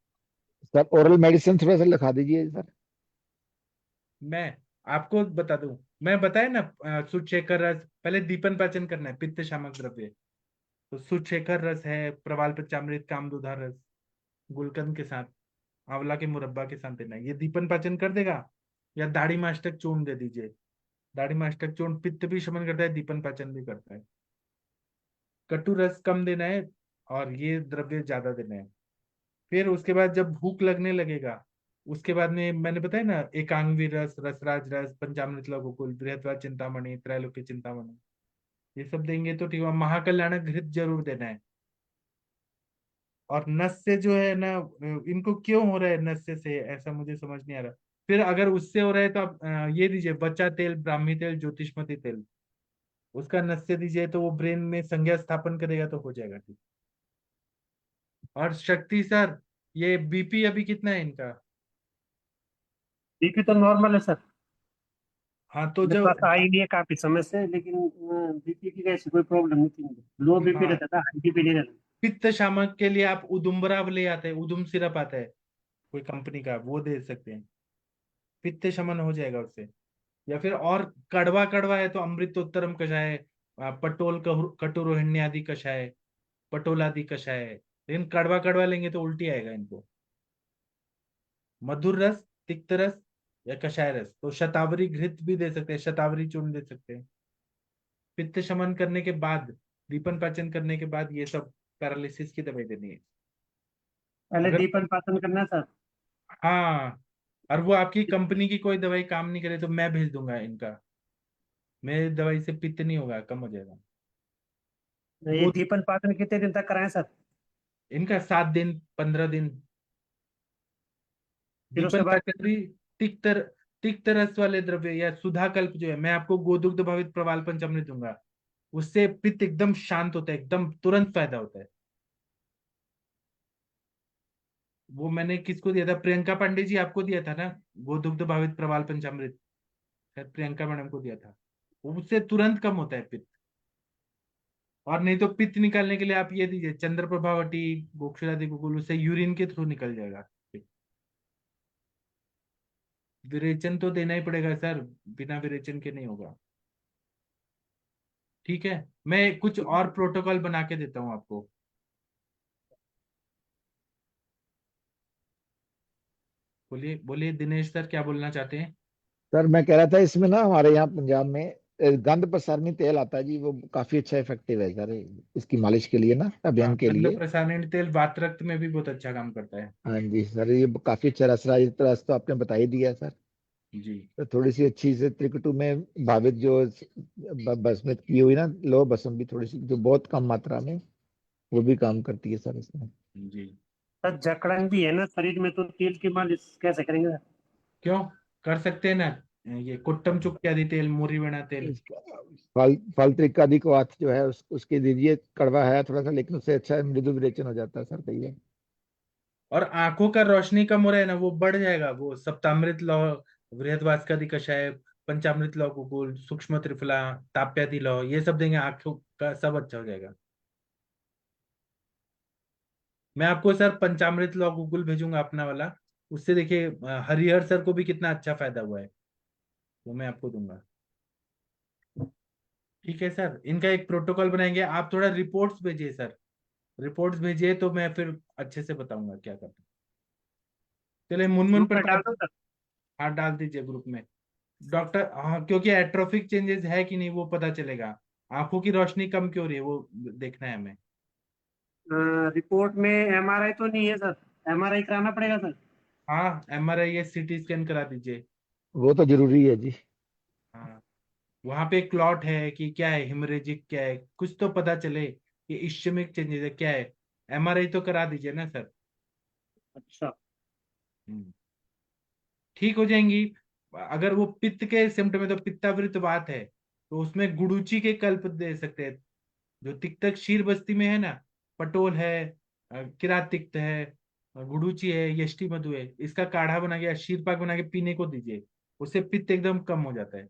सर ओरल मेडिसिन थोड़ा सा लिखा दीजिए सर। मैं आपको बता दूं, मैं बताया ना सुचेकर रस, पहले दीपन पाचन करना है पित्त शामक द्रव्य। तो सुचेकर रस है, प्रवाल पंचामृत, कामदुधा रस, गुलकंद के साथ, आंवला के मुरब्बा के साथ देना है, ये दीपन पाचन कर देगा। या दाढ़ी मास्टक चूर्ण दे दीजिए, दाढ़ी मास्टक चूर्ण पित्त भी शमन करता है, दीपन पाचन भी करता है। कटु रस कम देना है और ये द्रव्य ज्यादा देना है। फिर उसके बाद जब भूख लगने लगेगा, उसके बाद में मैंने बताया ना एकांगवी रस, रसराज रस, पंचामृत लघुकुल, बृहत्वा चिंतामणि, त्रैलोक्य चिंतामणि, ये सब देंगे तो ठीक है। महाकल्याणक घृत जरूर देना है। और नस से जो है ना, इनको क्यों हो रहा है नस से ऐसा मुझे समझ नहीं आ रहा। फिर अगर उससे हो रहा है तो आप ये दीजिए बच्चा तेल, ब्राह्मी तेल, ज्योतिषमती तेल, उसका नस से दीजिए तो वो ब्रेन में संज्ञा स्थापन करेगा तो हो जाएगा ठीक। और शक्ति सर, ये बीपी अभी कितना है इनका? बीपी तो नॉर्मल है सर। हाँ तो मेरे जो पास आई नहीं है काफी समय से, लेकिन बीपी की कैसी कोई प्रॉब्लम नहीं थी मुझे। लो बीपी हाँ, रहता था, हाई बीपी नहीं रहता। पित्त शामक के लिए आप उदुम्बरा ले आते हैं, उदुम सिरप आता है कोई कंपनी का, वो दे सकते हैं, पित्त शमन हो जाएगा उससे। या फिर और कड़वा कड़वा है तो अमृतोत्तरम कषाय, कटुरोहिणी आदि कषाय, पटोल आदि कषाय। लेकिन कड़वा कड़वा लेंगे तो उल्टी आएगा इनको। मधुर रस, तिक्त रस या कषाय रस, तो शतावरी घृत भी दे सकते हैं, शतावरी चूर्ण दे सकते हैं। पित्त शमन करने के बाद, दीपन पाचन करने के बाद ये सब पैरालिसिस की दवाई देनी है। पहले अगर दीपन पाचन करना है सर। हाँ, और वो आपकी कंपनी की कोई दवाई काम नहीं करे तो मैं भेज दूंगा इनका, मेरी दवाई से पित्त नहीं होगा, कम हो जाएगा। ये वो दीपन पाचन कितने दिन तक कराएं सर? इनका 7 दिन 15 दिन। फिर उसके दीपन बाद? पाचन भी तिक्त तिक्त रस वाले द्रव्य या सुधा कल्प जो है, मैं आपको गोदुग्ध भावित प्रवाल पंचामृत दूंगा, उससे पित्त एकदम शांत होता है, एकदम तुरंत फायदा होता है। वो मैंने किसको दिया था, प्रियंका पांडे जी आपको दिया था ना, गोदुग्ध भावित प्रवाल पंचामृत, शायद प्रियंका मैडम को दिया था। उससे तुरंत कम होता है पित्त। और नहीं तो पित्त निकालने के लिए आप ये दीजिए चंद्र प्रभावटी, गोक्षरादि गुगुल, उससे यूरिन के थ्रू निकल जाएगा पित्त। विरेचन तो देना ही पड़ेगा सर, बिना विरेचन के नहीं होगा। ठीक है, मैं कुछ और प्रोटोकॉल बना के देता हूँ आपको। बोलिए बोलिए दिनेश सर, क्या बोलना चाहते हैं? सर मैं कह रहा था इसमें ना हमारे यहाँ पंजाब में गंध प्रसारणी तेल आता है जी, वो काफी अच्छा इफेक्टिव है सर इसकी मालिश के लिए ना, अभियान के गंध लिए। प्रसारण तेल वात रक्त में भी बहुत अच्छा काम करता है। हाँ जी सर, ये काफी अच्छा रसराज रस तो आपने बता ही दिया सर। जी। तो थोड़ी सी अच्छी से त्रिकटु में भावित जो भस्मित की हुई ना लोह भस्म भी थोड़ी सी, जो बहुत कम मात्रा में, वो भी काम करती है सर इसमें। जी। सर जकड़न भी है ना शरीर में, तो तेल की मालिश कैसे करेंगे? क्यों, कर सकते हैं ना, ये कुट्टम चुक्की आदि तेल, मुरी बना तेल। फल फल त्रिकादि को हाथ जो है उसके दीजिए, कड़वा है थोड़ा सा, लेकिन उससे अच्छा मृदु विरेचन हो जाता है सर कई बार। और आंखों का रोशनी कम हो रहा है ना, वो बढ़ जाएगा। वो सप्तामृत लौ, बृहदवासकादि कषाय, पंचामृत लौ गुगुल, सूक्ष्म त्रिफला, ताप्यादि लौ, ये सब देंगे, आंखों का सब अच्छा हो जाएगा। मैं आपको सर पंचामृत लौ गुगुल भेजूंगा अपना वाला, उससे देखिए हरिहर सर को भी कितना अच्छा फायदा हुआ है, वो मैं आपको दूंगा। ठीक है सर, इनका एक प्रोटोकॉल बनाएंगे, आप थोड़ा रिपोर्ट्स भेजिए सर, रिपोर्ट्स भेजिए तो मैं फिर अच्छे से बताऊंगा क्या करना है। चलिए मुनमुन ग्रुप में डाल प्रताप, दो सर। हाँ डाल दीजिए ग्रुप में। डॉक्टर, हाँ क्योंकि एट्रोफिक चेंजेस है कि नहीं वो पता चलेगा, आंखों की रोशनी कम क्यों हो रही है वो देखना है हमें। रिपोर्ट में एमआरआई तो नहीं है सर? एमआरआई कराना पड़ेगा सर? हाँ एमआरआई या सीटी स्कैन करा दीजिए। वो तो जरूरी है जी। हाँ, वहां पे क्लॉट है कि क्या है, हिमरेजिक क्या है, कुछ तो पता चले कि इश्चमिक चेंजेस है क्या है। एमआरआई तो करा दीजिए ना सर। अच्छा। हम्म, ठीक हो जाएंगी। अगर वो पित्त के सिम्टम है तो पित्तावृत वात है, तो उसमें गुडुचि के कल्प दे सकते हैं, जो तिक्तक शीर बस्ती में है ना, पटोल है, किरात तिक्त है, गुडुचि है, यष्टि मधु है, इसका काढ़ा बना के या शीर पाक बना के पीने को दीजिए, उससे पित्त एकदम कम हो जाता है।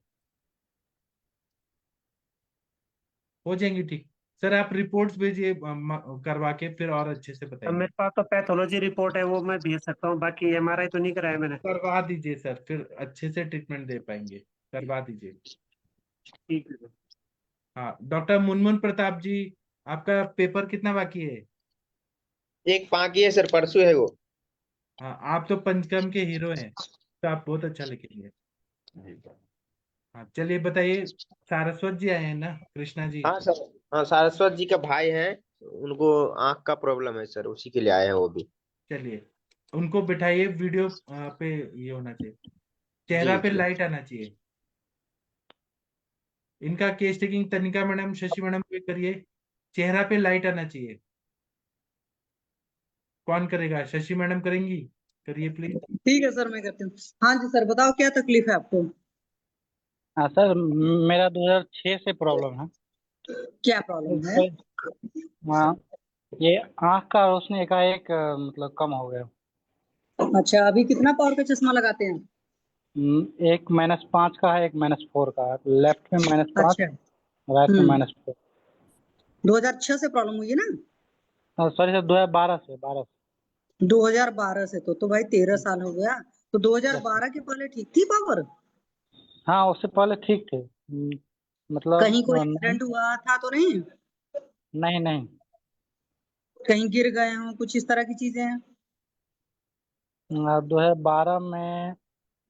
हो जाएंगी ठीक। सर आप रिपोर्ट्स भेजिए करवा के, फिर और अच्छे से अब बताएंगे। मेरे पास तो पैथोलॉजी रिपोर्ट है, वो मैं भेज सकता हूँ, बाकी एमआरआई तो नहीं कराया मैंने। करवा दीजिए सर, फिर अच्छे से ट्रीटमेंट दे पाएंगे, करवा दीजिए। ठीक है सर। हाँ डॉक्टर मुनमुन प्रताप जी, आपका पेपर कितना बाकी है? एक बाकी है सर, परसों है वो। हाँ आप तो पंचकर्म के हीरो हैं, तो आप बहुत अच्छा लिखेंगे। हाँ चलिए बताइए, सारस्वत जी आए हैं ना, कृष्णा जी? हाँ सर। हाँ, सारस्वत जी का भाई है, उनको आंख का प्रॉब्लम है सर, उसी के लिए आए हैं वो भी। चलिए उनको बिठाइए, वीडियो पे ये होना चाहिए, चेहरा जी पे जी। लाइट आना चाहिए। इनका केस टेकिंग तनिका मैडम, शशि मैडम पे करिए, चेहरा पे लाइट आना चाहिए। कौन करेगा, शशि मैडम करेंगी? करिए प्लीज। ठीक है सर, मैं करती हूँ। हाँ जी सर, बताओ क्या तकलीफ है आपको? हाँ सर, मेरा 2006 से प्रॉब्लम है। क्या प्रॉब्लम है? सर, हाँ, ये आँख का रोशनी एकाएक मतलब कम हो गया। अच्छा, अभी कितना पावर का चश्मा लगाते हैं? एक -5 का है, एक -4 का है। लेफ्ट में -5, अच्छा। राइट में हम्म -4। 2006 से प्रॉब्लम हुई है ना? सॉरी सर, 2012 से, 12 से। 2012 से तो भाई 13 साल हो गया। तो 2012 के पहले ठीक थी पावर? हाँ, उससे पहले ठीक थे। मतलब कहीं कोई नहीं, एक्सीडेंट हुआ था तो नहीं? नहीं नहीं। कहीं गिर गए हो, कुछ इस तरह की चीजें हैं? 2012 में,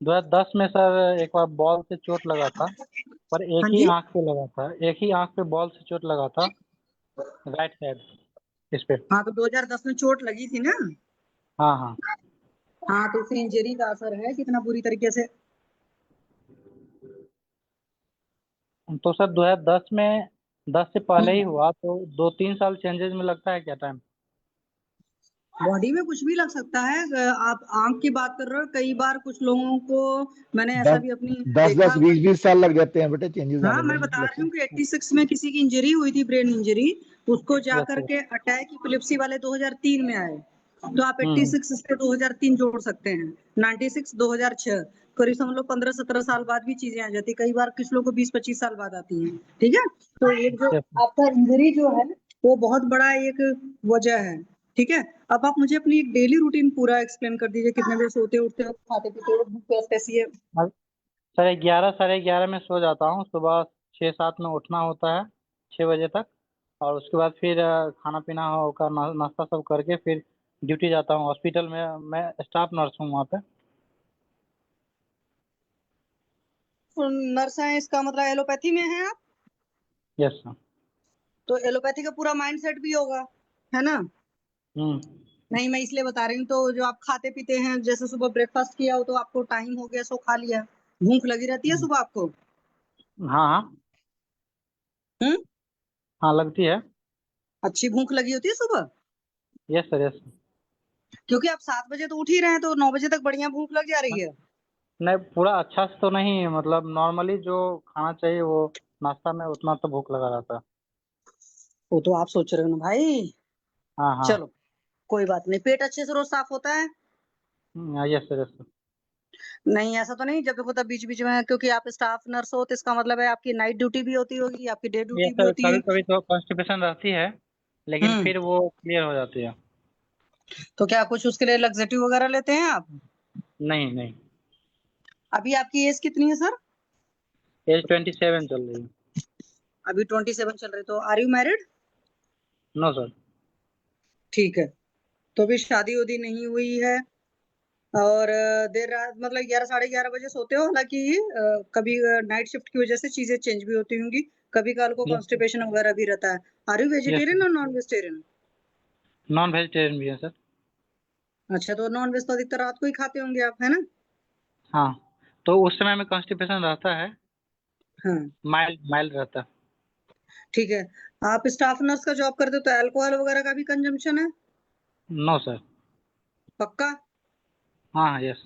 2010 में सर एक बार बॉल से चोट लगा था, पर एक हाँ ही जी। आंख पे लगा था, एक ही आंख पे बॉल से चोट लगा था, राइट साइड इस पे। हाँ तो 2010 में चोट लगी थी ना? हाँ हाँ। हाँ तो उसी इंजरी का असर है कितना बुरी तरीके से। तो सर 2010 में, 10 से पहले ही हम्म हुआ, तो 2-3 साल चेंजेस में लगता है क्या टाइम? बॉडी में कुछ भी लग सकता है। आप आंख की बात कर रहे हो, कई बार कुछ लोगों को मैंने ऐसा दस भी अपनी दस देखा दस हुआ बीस है। बीस साल लग जाते हैं बेटे चेंजेस हाँ आने में, मैं बता रही लक्षण। हूँ कि 86 में किसी की इंजरी हुई थी, ब्रेन इंजरी। उसको यस जाकर सर। के अटैक इपिलेप्सी वाले 2003 में आए। तो आप हम्म 86 से 2003 जोड़ सकते हैं। 96 2006, करीब समझ लो 15-17 साल बाद भी चीजें आ जाती, कई बार कुछ लोग को 20-25 साल बाद आती हैं। ठीक है, तो एक जो यस सर। आपका इंजरी जो है वो बहुत बड़ा एक वजह है। ठीक है, अब आप मुझे अपनी एक डेली रूटीन पूरा एक्सप्लेन कर दीजिए, कितने बजे सोते उठते हो, खाते पीते हो, भूख प्यास कैसी है? सर 11 साढ़े 11 में सो जाता हूँ, सुबह 6-7 में उठना होता है, 6 बजे तक। और उसके बाद फिर खाना पीना होकर, नाश्ता सब करके फिर ड्यूटी जाता हूँ हॉस्पिटल में। मैं स्टाफ नर्स हूँ वहाँ पे। नर्स हैं, इसका मतलब एलोपैथी में हैं आप? Yes sir. तो एलोपैथी का पूरा माइंड सेट भी होगा, है ना? नहीं, मैं इसलिए बता रही हूँ, तो जो आप खाते पीते हैं, जैसे सुबह ब्रेकफास्ट किया हो तो आपको टाइम हो गया सो खा लिया, भूख लगी रहती है सुबह आपको? हाँ हाँ हम्म हाँ, लगती है। अच्छी भूख लगी होती है सुबह? Yes sir, yes sir. क्योंकि आप 7 बजे तो उठ ही रहे हैं, तो 9 बजे तक बढ़िया भूख लग जा रही है। नहीं, पूरा अच्छा से तो नहीं, मतलब नॉर्मली जो खाना चाहिए वो नाश्ता में उतना तो भूख लगा रहता है। वो तो आप सोच रहे हो ना भाई। हाँ हाँ। चलो, कोई बात नहीं। पेट अच्छे से रोज साफ होता है? Yes sir, yes sir. नहीं, ऐसा तो नहीं जब देखो तब बीच बीच में, क्योंकि आप स्टाफ नर्स हो तो इसका मतलब है आपकी नाइट ड्यूटी भी होती होगी, आपकी डे यस ड्यूटी भी सर, होती कभी है। कभी तो कॉन्स्टिपेशन रहती है, लेकिन हम्म फिर वो क्लियर हो जाती है। तो क्या कुछ उसके लिए लग्जेटिव वगैरह लेते हैं आप? नहीं नहीं। अभी आपकी एज कितनी है सर? एज 27 चल रही है। अभी 27 चल रही, तो are you married? No sir. ठीक है, तो अभी शादी उदी नहीं हुई है। और देर रात मतलब 11 साढ़े 11 बजे सोते हो, हालांकि कभी नाइट शिफ्ट की वजह से चीजें चेंज भी होती होंगी, कभी काल को यस सर, कॉन्स्टिपेशन वगैरह भी रहता है। Are you yes vegetarian sir. और नॉन वेजिटेरियन? नॉन वेजिटेरियन भी है सर। अच्छा, तो नॉन वेज तो अधिकतर रात को ही खाते होंगे आप, है ना? हाँ, तो उस समय में कॉन्स्टिपेशन रहता है, हाँ, माइल्ड माइल्ड रहता है। ठीक है। आप स्टाफ नर्स का जॉब करते हो तो अल्कोहल वगैरह का भी कंजम्पशन है? No sir. पक्का? हाँ हाँ, यस।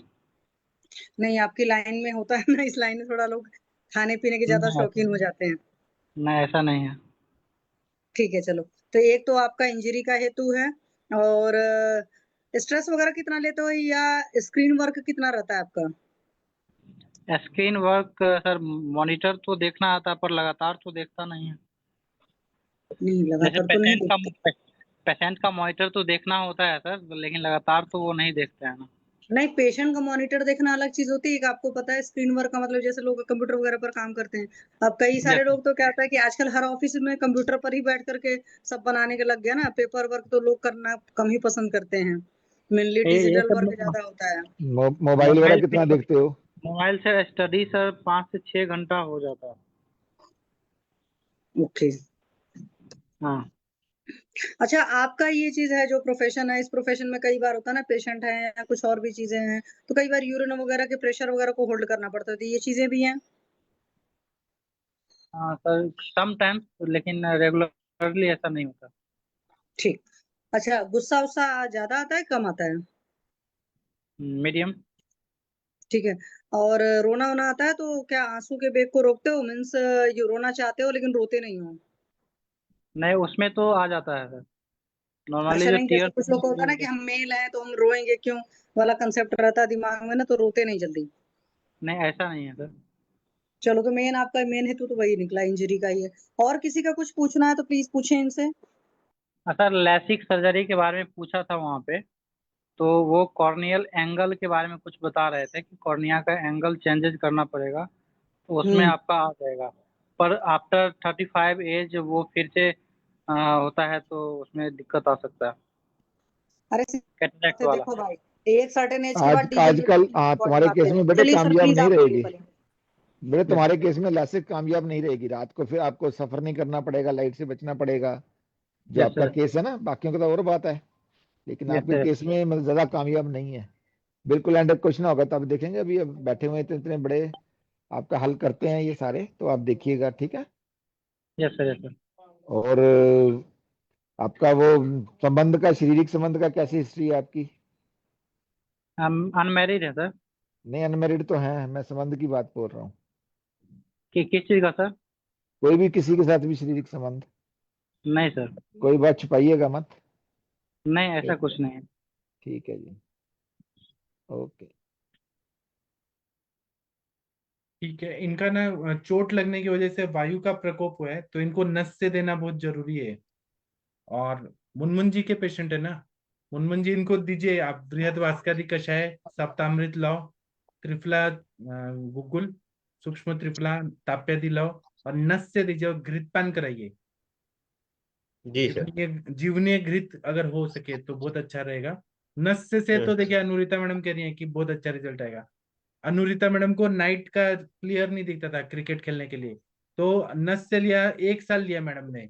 नहीं, आपकी लाइन में होता है ना, इस लाइन में थोड़ा लोग खाने पीने के ज्यादा नहीं ऐसा, शौकीन हो जाते हैं। नहीं ऐसा नहीं है। ठीक है, चलो। तो एक तो आपका इंजरी का हेतु है, और स्ट्रेस वगैरह कितना लेते हो, या स्क्रीन वर्क कितना रहता है आपका? स्क्रीन वर्क सर, मॉनिटर तो देखना आता है पर लगातार तो देखता नहीं है। नहीं, जैसे लगातार तो नहीं देखते। पेशेंट का मॉनिटर तो देखना होता है सर, लेकिन लगातार तो वो नहीं देखते हैं ना। नहीं, पेशेंट का मॉनिटर देखना अलग चीज होती है। एक आपको पता है स्क्रीन वर्क का मतलब, जैसे लोग कंप्यूटर वगैरह पर काम करते हैं। अब कई सारे यस लोग तो क्या होता है कि आजकल हर ऑफिस में कंप्यूटर पर ही बैठ करके सब बनाने के लग गया ना, पेपर वर्क तो लोग करना कम ही पसंद करते हैं। मेनली ये डिजिटल सब वर्क ज्यादा होता है। मोबाइल वगैरह मोबाइल से कितना देखते हो? मोबाइल से स्टडी सर 5 से 6 घंटा हो जाता है। ओके। हाँ। अच्छा, आपका ये चीज है जो प्रोफेशन है, इस प्रोफेशन में कई बार होता है ना, पेशेंट है या कुछ और भी चीजें हैं, तो कई बार यूरिन वगैरह के प्रेशर वगैरह को होल्ड करना पड़ता है, तो ये चीजें भी हैं? हाँ सर, समटाइम्स, लेकिन रेगुलरली ऐसा नहीं होता। ठीक। अच्छा, गुस्सा उस्सा ज्यादा आता है कम आता है? मीडियम। ठीक है। और रोना वोना आता है तो क्या आंसू के बेग को रोकते हो, मीन्स ये रोना चाहते हो लेकिन रोते नहीं हो? नहीं, उसमें तो आ जाता है सर, नॉर्मली अच्छा, जो नहीं, जैसे कुछ लोग को होता है ना कि टीयर। हम मेल हैं तो हम रोएंगे क्यों वाला कंसेप्ट रहता है दिमाग में ना, तो रोते नहीं जल्दी। नहीं, ऐसा नहीं है सर। चलो, तो मेन आपका मेन हेतु तो वही निकला, इंजरी का ही है। और किसी का कुछ पूछना है तो प्लीज पूछें इनसे। सर, लैसिक सर्जरी के बारे में पूछा था वहाँ पे, तो वो कॉर्नियल एंगल के बारे में कुछ बता रहे थे कि कॉर्निया का एंगल चेंजेस करना पड़ेगा, तो उसमें हम्म आपका आ जाएगा। पर आफ्टर 35 एज वो फिर से होता है, तो उसमें दिक्कत आ सकता है, अरे कैटरेक्ट से वाला। देखो भाई, एक सर्टेन एज के बाद आजकल डीजनरेशन बहुत तुम्हारे आते केस हैं। में बेटे चलिए सर, कामयाब प्लीज नहीं आप बोलिए रहेगी। पहले। बेटे यस तुम्हारे सर। केस में लासिक कामयाब नहीं रहेगी, रात को फिर आपको सफर नहीं करना पड़ेगा, लाइट से बचना पड़ेगा। जो यस आपका सर। केस है ना, बाकियों का तो और बात है, लेकिन यस आपके सर। केस में मतलब ज्यादा कामयाब नहीं है। बिल्कुल एंड क्वेश्चन होगा तब देखेंगे, अभी अब बैठे हुए हैं तो इतने बड़े आपका हल करते हैं ये सारे, तो आप देखिएगा, ठीक है? Yes sir. Yes sir. और आपका वो संबंध का, शारीरिक संबंध का कैसी हिस्ट्री है आपकी? हम अनमैरिड है सर। नहीं, अनमेरिड तो है, मैं संबंध की बात बोल रहा हूँ। कि किस चीज़ का सर? कोई भी किसी के साथ भी शारीरिक संबंध? नहीं सर। कोई बात छुपाइएगा मत। नहीं, ऐसा ठीक है, कुछ नहीं है। ठीक है जी, ओके। ठीक है, इनका ना चोट लगने की वजह से वायु का प्रकोप हुआ है, तो इनको नस से देना बहुत जरूरी है। और मुनमुन जी के पेशेंट है ना, मुनमुन जी इनको दीजिए आप बृहद भास्करी कषाय, सप्तामृत लाओ, त्रिफला गुगुल, सूक्ष्म त्रिफला, ताप्यादि लाओ, और नस से दीजिए और घृतपान कराइए। जी सर। जीवनीय घृत अगर हो सके तो बहुत अच्छा रहेगा। नस से तो हम्म। देखिए अनुरिता मैडम कह रही है कि बहुत अच्छा रिजल्ट आएगा। अनुरिता मैडम को नाइट का क्लियर नहीं दिखता था क्रिकेट खेलने के लिए, तो नस से लिया, 1 साल लिया मैडम ने,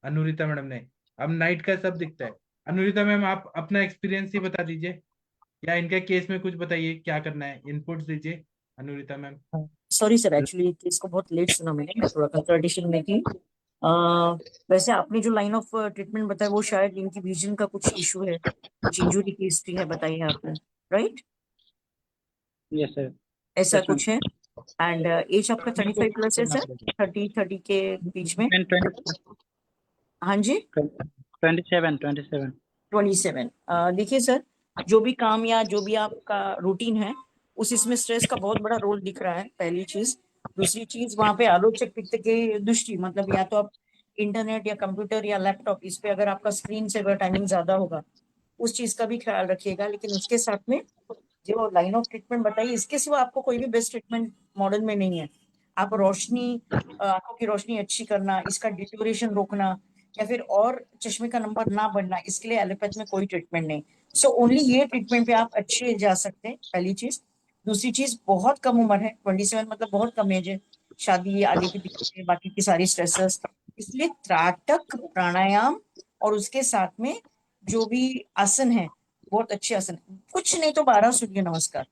अनुरिता मैडम ने, अब नाइट का सब दिखता है। अनुरिता मैम आप अपना एक्सपीरियंस ही बता दीजिए, या इनके केस में कुछ बताइए क्या करना है, इनपुट्स दीजिए Anurita ma'am. Sorry sir, actually case को बहुत लेट सुना मैंने, थोड़ा कंसल्टेशन में थी। वैसे आपने जो लाइन ऑफ ट्रीटमेंट बताया वो शायद इनकी विजन का कुछ इशू है, कुछ इंजुरी की हिस्ट्री है बताई है आपने, राइट? Yes sir. ऐसा Yes, ma'am. कुछ है। एंड एज आपका 35 प्लस है सर, 30 के बीच में? हाँ जी, 27। 27। देखिए सर, जो भी काम या जो भी आपका रूटीन है उस इसमें स्ट्रेस का बहुत बड़ा रोल दिख रहा है, पहली चीज। दूसरी चीज, वहां पे आलोचक पित्त की दृष्टि, मतलब या तो आप इंटरनेट या कंप्यूटर या लैपटॉप, इस पे अगर आपका स्क्रीन से टाइमिंग ज्यादा होगा, उस चीज का भी ख्याल रखिएगा। लेकिन उसके साथ में जो लाइन ऑफ ट्रीटमेंट बताइए, इसके सिवा आपको कोई भी बेस्ट ट्रीटमेंट मॉडर्न में नहीं है। आप रोशनी, आंखों की रोशनी अच्छी करना, इसका डिटोरेशन रोकना, या फिर और चश्मे का नंबर ना बढ़ना, इसके लिए एलोपैथ में कोई ट्रीटमेंट नहीं। सो ओनली ये ट्रीटमेंट पे आप अच्छे जा सकते हैं, पहली चीज। दूसरी चीज, बहुत कम उम्र है, 27 मतलब बहुत कम एज है, शादी आगे के पीछे बाकी की सारी स्ट्रेसेस, इसलिए त्राटक प्राणायाम और उसके साथ में जो भी आसन है, बहुत अच्छे आसन, कुछ नहीं तो 12 सूर्य नमस्कार,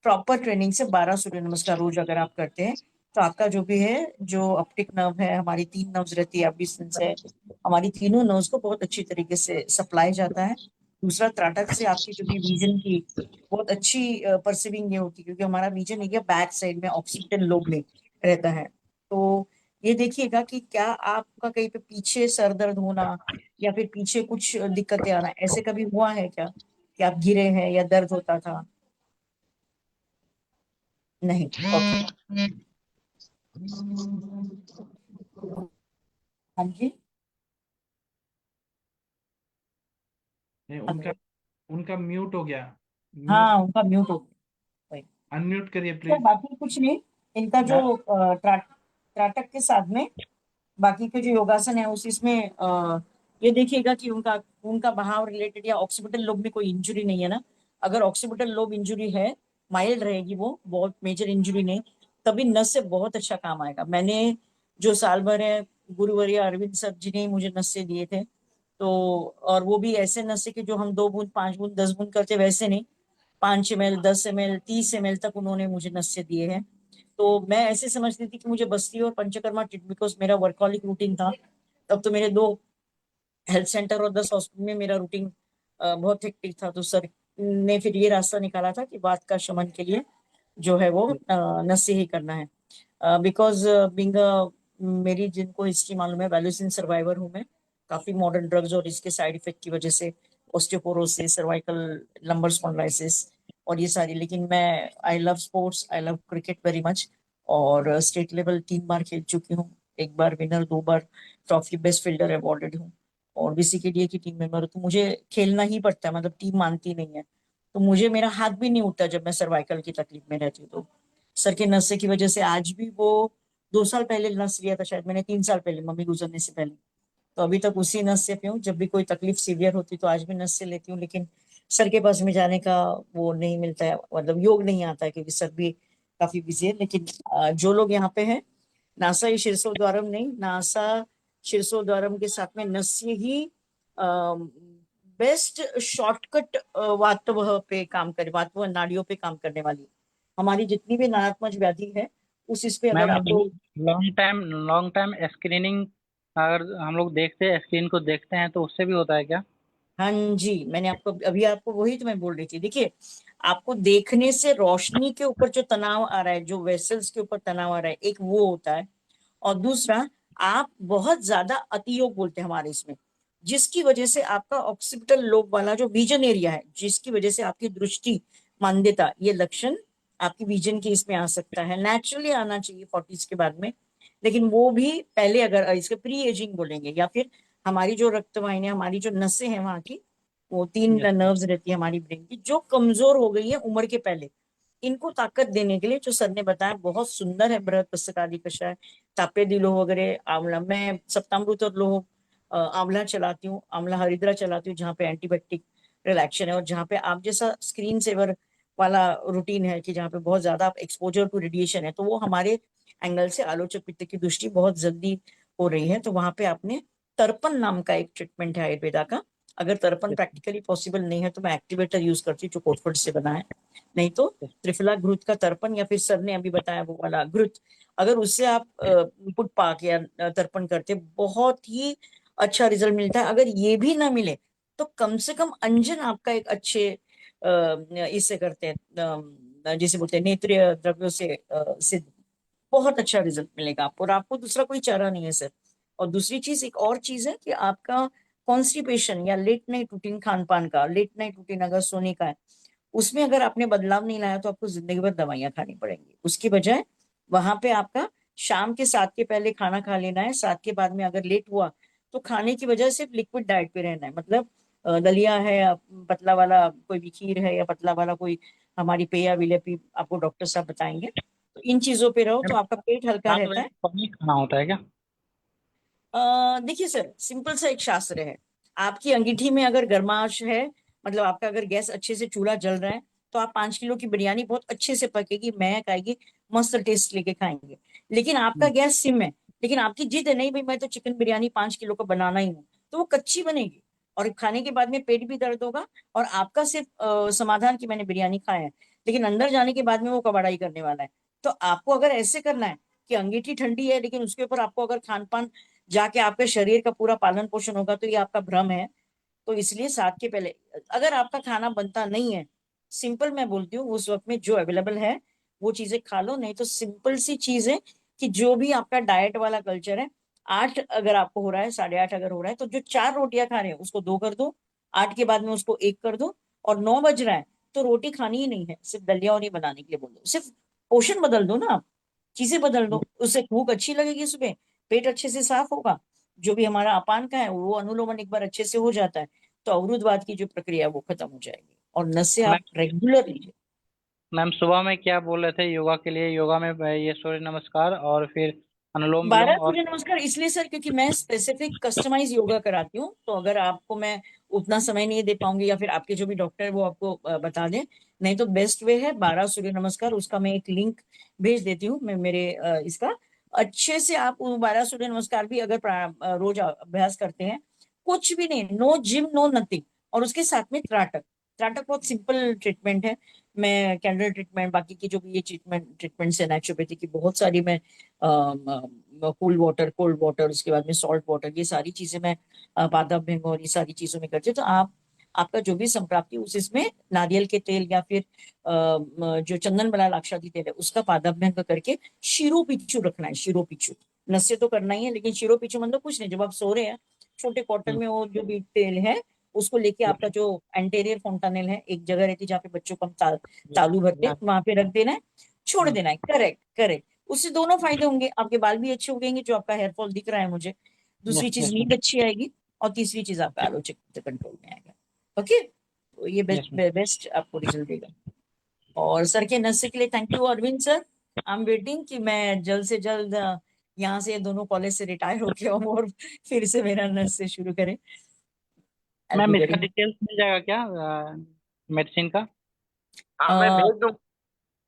प्रॉपर ट्रेनिंग से 12 सूर्य नमस्कार रोज अगर आप करते हैं तो आपका जो भी है, जो ऑप्टिक नर्व है, हमारी 3 नर्व्स रहती है, अभी से हमारी तीनों नर्व्स को बहुत अच्छी तरीके से सप्लाई जाता है। दूसरा, त्राटक से आपकी जो भी विजन की बहुत अच्छी परसीविंग ये होती है, क्योंकि हमारा विजन है बैक साइड में ऑक्सीपिटल लोब में रहता है। तो ये देखिएगा कि क्या आपका कहीं पे पीछे सर दर्द होना या फिर पीछे कुछ दिक्कतें आना, ऐसे कभी हुआ है क्या कि आप गिरे हैं या दर्द होता था? नहीं, ओके। हाँ जी, नहीं, उनका म्यूट हो गया, हाँ उनका म्यूट हो गया। अनम्यूट करिए तो प्लीज। बाकी कुछ नहीं, इनका जो त्राटक के साथ में बाकी के जो योगासन है उस इसमें ये देखिएगा कि उनका उनका बहाव रिलेटेड या ऑक्सीपिटल लोब में कोई इंजुरी नहीं है ना। अगर ऑक्सीपिटल लोब इंजुरी है, माइल्ड रहेगी, वो बहुत मेजर इंजुरी नहीं, तभी नस से बहुत अच्छा काम आएगा। मैंने जो साल भर है, गुरुवर्य अरविंद सर जी ने ही मुझे नस्से दिए थे, तो और वो भी ऐसे नस्से के जो हम 2 बूंद 5 बूंद 10 बूंद करते, वैसे नहीं, 5 ml 10 ml 30 ml तक उन्होंने मुझे नस्से दिए हैं। तो मैं ऐसे समझती थी कि मुझे बस्ती और पंचकर्मा ट्रीट, बिकॉज मेरा वर्कॉलिक रूटीन था तब, तो मेरे 2 हेल्थ सेंटर और 10 हॉस्पिटल में मेरा रूटीन बहुत हेक्टिक था। तो सर ने फिर ये रास्ता निकाला था कि बात का शमन के लिए जो है वो नस्से ही करना है। बिकॉज बिंग मेरी जिनको हिस्ट्री मालूम है, वैल्यूसिन सर्वाइवर हूँ मैं, काफी मॉडर्न ड्रग्स और इसके साइड इफेक्ट की वजह से, ऑस्टियोपोरोसिस, सर्वाइकल लंबर स्पॉन्डिलाइसिस और ये सारी। लेकिन मैं I love sports, I love cricket very much, और स्टेट लेवल 3 बार खेल चुकी हूँ, 1 बार विनर, 2 बार ट्रॉफी बेस्ट फील्डर अवॉर्डेड हूँ, और बीसीकेडीए की टीम मेंबर हूँ। तो मुझे खेलना ही पड़ता है, मतलब टीम मानती नहीं है, तो मुझे मेरा हाथ भी नहीं उठता जब मैं सर्वाइकल की तकलीफ में रहती हूँ। तो सर के नशे की वजह से आज भी वो 2 साल पहले नस लिया था शायद मैंने, 3 साल पहले मम्मी गुजरने से पहले, तो अभी तक उसी नस से पे हूँ। जब भी कोई तकलीफ सीवियर होती तो आज भी नस से लेती हूँ, लेकिन सर के पास में जाने का वो नहीं मिलता है, मतलब योग नहीं आता है, क्योंकि सर भी काफी बिजी है। लेकिन जो लोग यहाँ पे हैं, नासा शीर्षोद्वारम नहीं, नासा शीर्षोद्वारम के साथ में नस्य ही बेस्ट शॉर्टकट वातव पे काम करे, वातव नाड़ियों पे काम करने वाली हमारी जितनी भी नरात्मक व्याधि है, उस पे अगर मैम, आपको लॉन्ग टाइम स्क्रीनिंग अगर हम लोग देखते हैं, स्क्रीन को देखते हैं, तो उससे भी होता है क्या? हाँ जी, मैंने आपको अभी आपको वही तो मैं बोल रही थी। देखिए, आपको देखने से रोशनी के ऊपर जो तनाव आ रहा है, जो वेसल्स के ऊपर तनाव आ रहा है, एक वो होता है, और दूसरा, आप बहुत ज्यादा अतियोग बोलते हैं हमारे इसमें, जिसकी वजह से आपका ऑक्सीपिटल लोब वाला जो विजन एरिया है, जिसकी वजह से आपकी दृष्टि मांद्यता, ये लक्षण आपकी विजन की इसमें आ सकता है। नेचुरली आना चाहिए 40s के बाद में, लेकिन वो भी पहले, अगर इसके प्री एजिंग बोलेंगे, या फिर हमारी जो रक्तवाहिनियां, हमारी जो नसें हैं वहां की, वो 3 नर्व्स रहती है हमारी ब्रेन की, जो कमजोर हो गई है उम्र के पहले, इनको ताकत देने के लिए जो सर ने बताया, बहुत सुंदर है, बृहद पुस्तकादि कषाय, तापे दिलो वगैरह, आंवला, मैं सप्तामृत और लोह आंवला चलाती हूँ, आंवला हरिद्रा चलाती हूँ, जहाँ पे एंटीबायोटिक रिलैक्शन है, और जहाँ पे आप जैसा स्क्रीन सेवर वाला रूटीन है कि जहाँ पे बहुत ज्यादा एक्सपोजर टू रेडिएशन है, तो वो हमारे एंगल से आलोचक पित्त की दृष्टि बहुत जल्दी हो रही है। तो वहां पे आपने तर्पण नाम का एक ट्रीटमेंट है आयुर्वेदा का। अगर तर्पण प्रैक्टिकली पॉसिबल नहीं है तो मैं एक्टिवेटर यूज करती हूँ जो कोटफट से बना है, नहीं तो त्रिफला घृत का तर्पण, या फिर सर ने अभी बताया वो वाला घृत, अगर उससे आप पुट पाक या तर्पण करते बहुत ही अच्छा रिजल्ट मिलता है। अगर ये भी ना मिले तो कम से कम अंजन आपका एक अच्छे इससे करते हैं, जिसे बोलते हैं नेत्रीय द्रव्यों से बहुत अच्छा रिजल्ट मिलेगा आपको, और आपको दूसरा कोई चारा नहीं है सर। और दूसरी चीज, एक और चीज है कि आपका कॉन्स्टिपेशन या लेट नाइट रूटीन, खान पान का लेट नाइट रूटीन अगर सोने का है, उसमें अगर आपने बदलाव नहीं लाया तो आपको जिंदगी भर दवाइयां खानी पड़ेंगी। उसकी बजाय वहां पे आपका शाम के 7 के पहले खाना खा लेना है, 7 के बाद में अगर लेट हुआ तो खाने की वजह सिर्फ लिक्विड डाइट पे रहना है। मतलब दलिया है या पतला वाला कोई भी खीर है या पतला वाला कोई हमारी पेया विलेपी आपको डॉक्टर साहब बताएंगे, तो इन चीजों पे रहो तो आपका पेट हल्का रहता है। पनीर खाना होता है क्या? देखिए सर, सिंपल सा एक शास्त्र है, आपकी अंगीठी में अगर गर्माश है, मतलब आपका अगर गैस अच्छे से चूल्हा जल रहा है, तो आप 5 किलो की बिरयानी बहुत अच्छे से पकेगी, महक आएगी, मस्त टेस्ट लेके खाएंगे। लेकिन आपका गैस सिम है, लेकिन आपकी जिद है नहीं भाई मैं तो चिकन बिरयानी 5 किलो का बनाना ही हूँ, तो वो कच्ची बनेगी और खाने के बाद में पेट भी दर्द होगा, और आपका सिर्फ समाधान कि मैंने बिरयानी खाया है, लेकिन अंदर जाने के बाद में वो कबाड़ाई करने वाला है। तो आपको अगर ऐसे करना है कि अंगीठी ठंडी है लेकिन उसके ऊपर आपको अगर खान पान जाके आपके शरीर का पूरा पालन पोषण होगा, तो ये आपका भ्रम है। तो इसलिए 7 के पहले अगर आपका खाना बनता नहीं है, सिंपल मैं बोलती हूँ उस वक्त में जो अवेलेबल है वो चीजें खा लो, नहीं तो सिंपल सी चीज है कि जो भी आपका डाइट वाला कल्चर है, 8 अगर आपको हो रहा है, 8:30 अगर हो रहा है, तो जो 4 रोटियां खा रहे हैं उसको 2 कर दो, 8 के बाद में उसको 1 कर दो, और 9 बज रहा है तो रोटी खानी ही नहीं है, सिर्फ दलिया और ये बनाने के लिए बोल दो, सिर्फ पोषण बदल दो ना आप, चीजें बदल दो, उससे भूख अच्छी लगेगी, सुबह पेट अच्छे से साफ होगा, जो भी हमारा अपान का है वो अनुलोमन एक बार अच्छे से हो जाता है, तो अवरुद्धवाद की जो प्रक्रिया है वो खत्म हो जाएगी, और नसें आप रेगुलर लीजिए। मैम सुबह में क्या बोल रहे थे योगा के लिए? योगा में ये सूर्य नमस्कार और फिर अनुलोम 12 विलोम और सूर्य नमस्कार इसलिए सर क्योंकि मैं स्पेसिफिक कस्टमाइज योगा कराती हूँ, तो अगर आपको मैं उतना समय नहीं दे पाऊंगी या फिर आपके जो भी डॉक्टर है वो आपको बता दें, नहीं तो बेस्ट वे है 12 सूर्य नमस्कार, उसका मैं एक लिंक भेज देती हूँ मैं मेरे इसका, अच्छे से आप वो 12 सूर्य नमस्कार भी अगर रोज अभ्यास करते हैं, कुछ भी नहीं, नो जिम नो नथिंग, और उसके साथ में त्राटक, त्राटक बहुत सिंपल ट्रीटमेंट है। मैं कैंडल ट्रीटमेंट, बाकी की जो भी ये ट्रीटमेंट्स है नेचुरोपैथी की बहुत सारी मैं कूल वाटर, कोल्ड वाटर, उसके बाद में सॉल्ट वाटर, ये सारी चीजें मैं पादप भृंग और ये सारी चीजों में करती हूँ। तो आप आपका जो भी संप्राप्ति उस इसमें नारियल के तेल या फिर जो चंदन बला लाक्षादी तेल है उसका पादप भृंग करके शिरो पिच्चू रखना है, शिरो पिच्चू नस्य तो करना ही है, लेकिन शिरो पिच्चू मतलब कुछ नहीं, जब आप सो रहे हैं छोटे कॉटन में वो जो भी तेल है उसको लेके आपका जो एंटेरियर फोंटानेल है, एक जगह रहती है जहाँ पे बच्चों को हम तालू भरते हैं, वहां पे रख देना है, छोड़ देना है। करेक्ट करेक्ट, उससे दोनों फायदे होंगे, आपके बाल भी अच्छे उगेंगे जो आपका हेयर फॉल दिख रहा है मुझे, दूसरी चीज नींद अच्छी आएगी, और तीसरी चीज आपका आलोचक कंट्रोल में आएगा। ओके, तो ये बेस्ट आपको रिजल्ट देगा। और सर के नशे के लिए thank you Arvind sir, I am waiting कि मैं जल्द से जल्द यहाँ से दोनों कॉलेज से रिटायर होके आऊँ और फिर से मेरा नर्स से शुरू करें। मैम इसका डिटेल्स मिल जाएगा क्या मेडिसिन का? हाँ मैं भेज दूँ,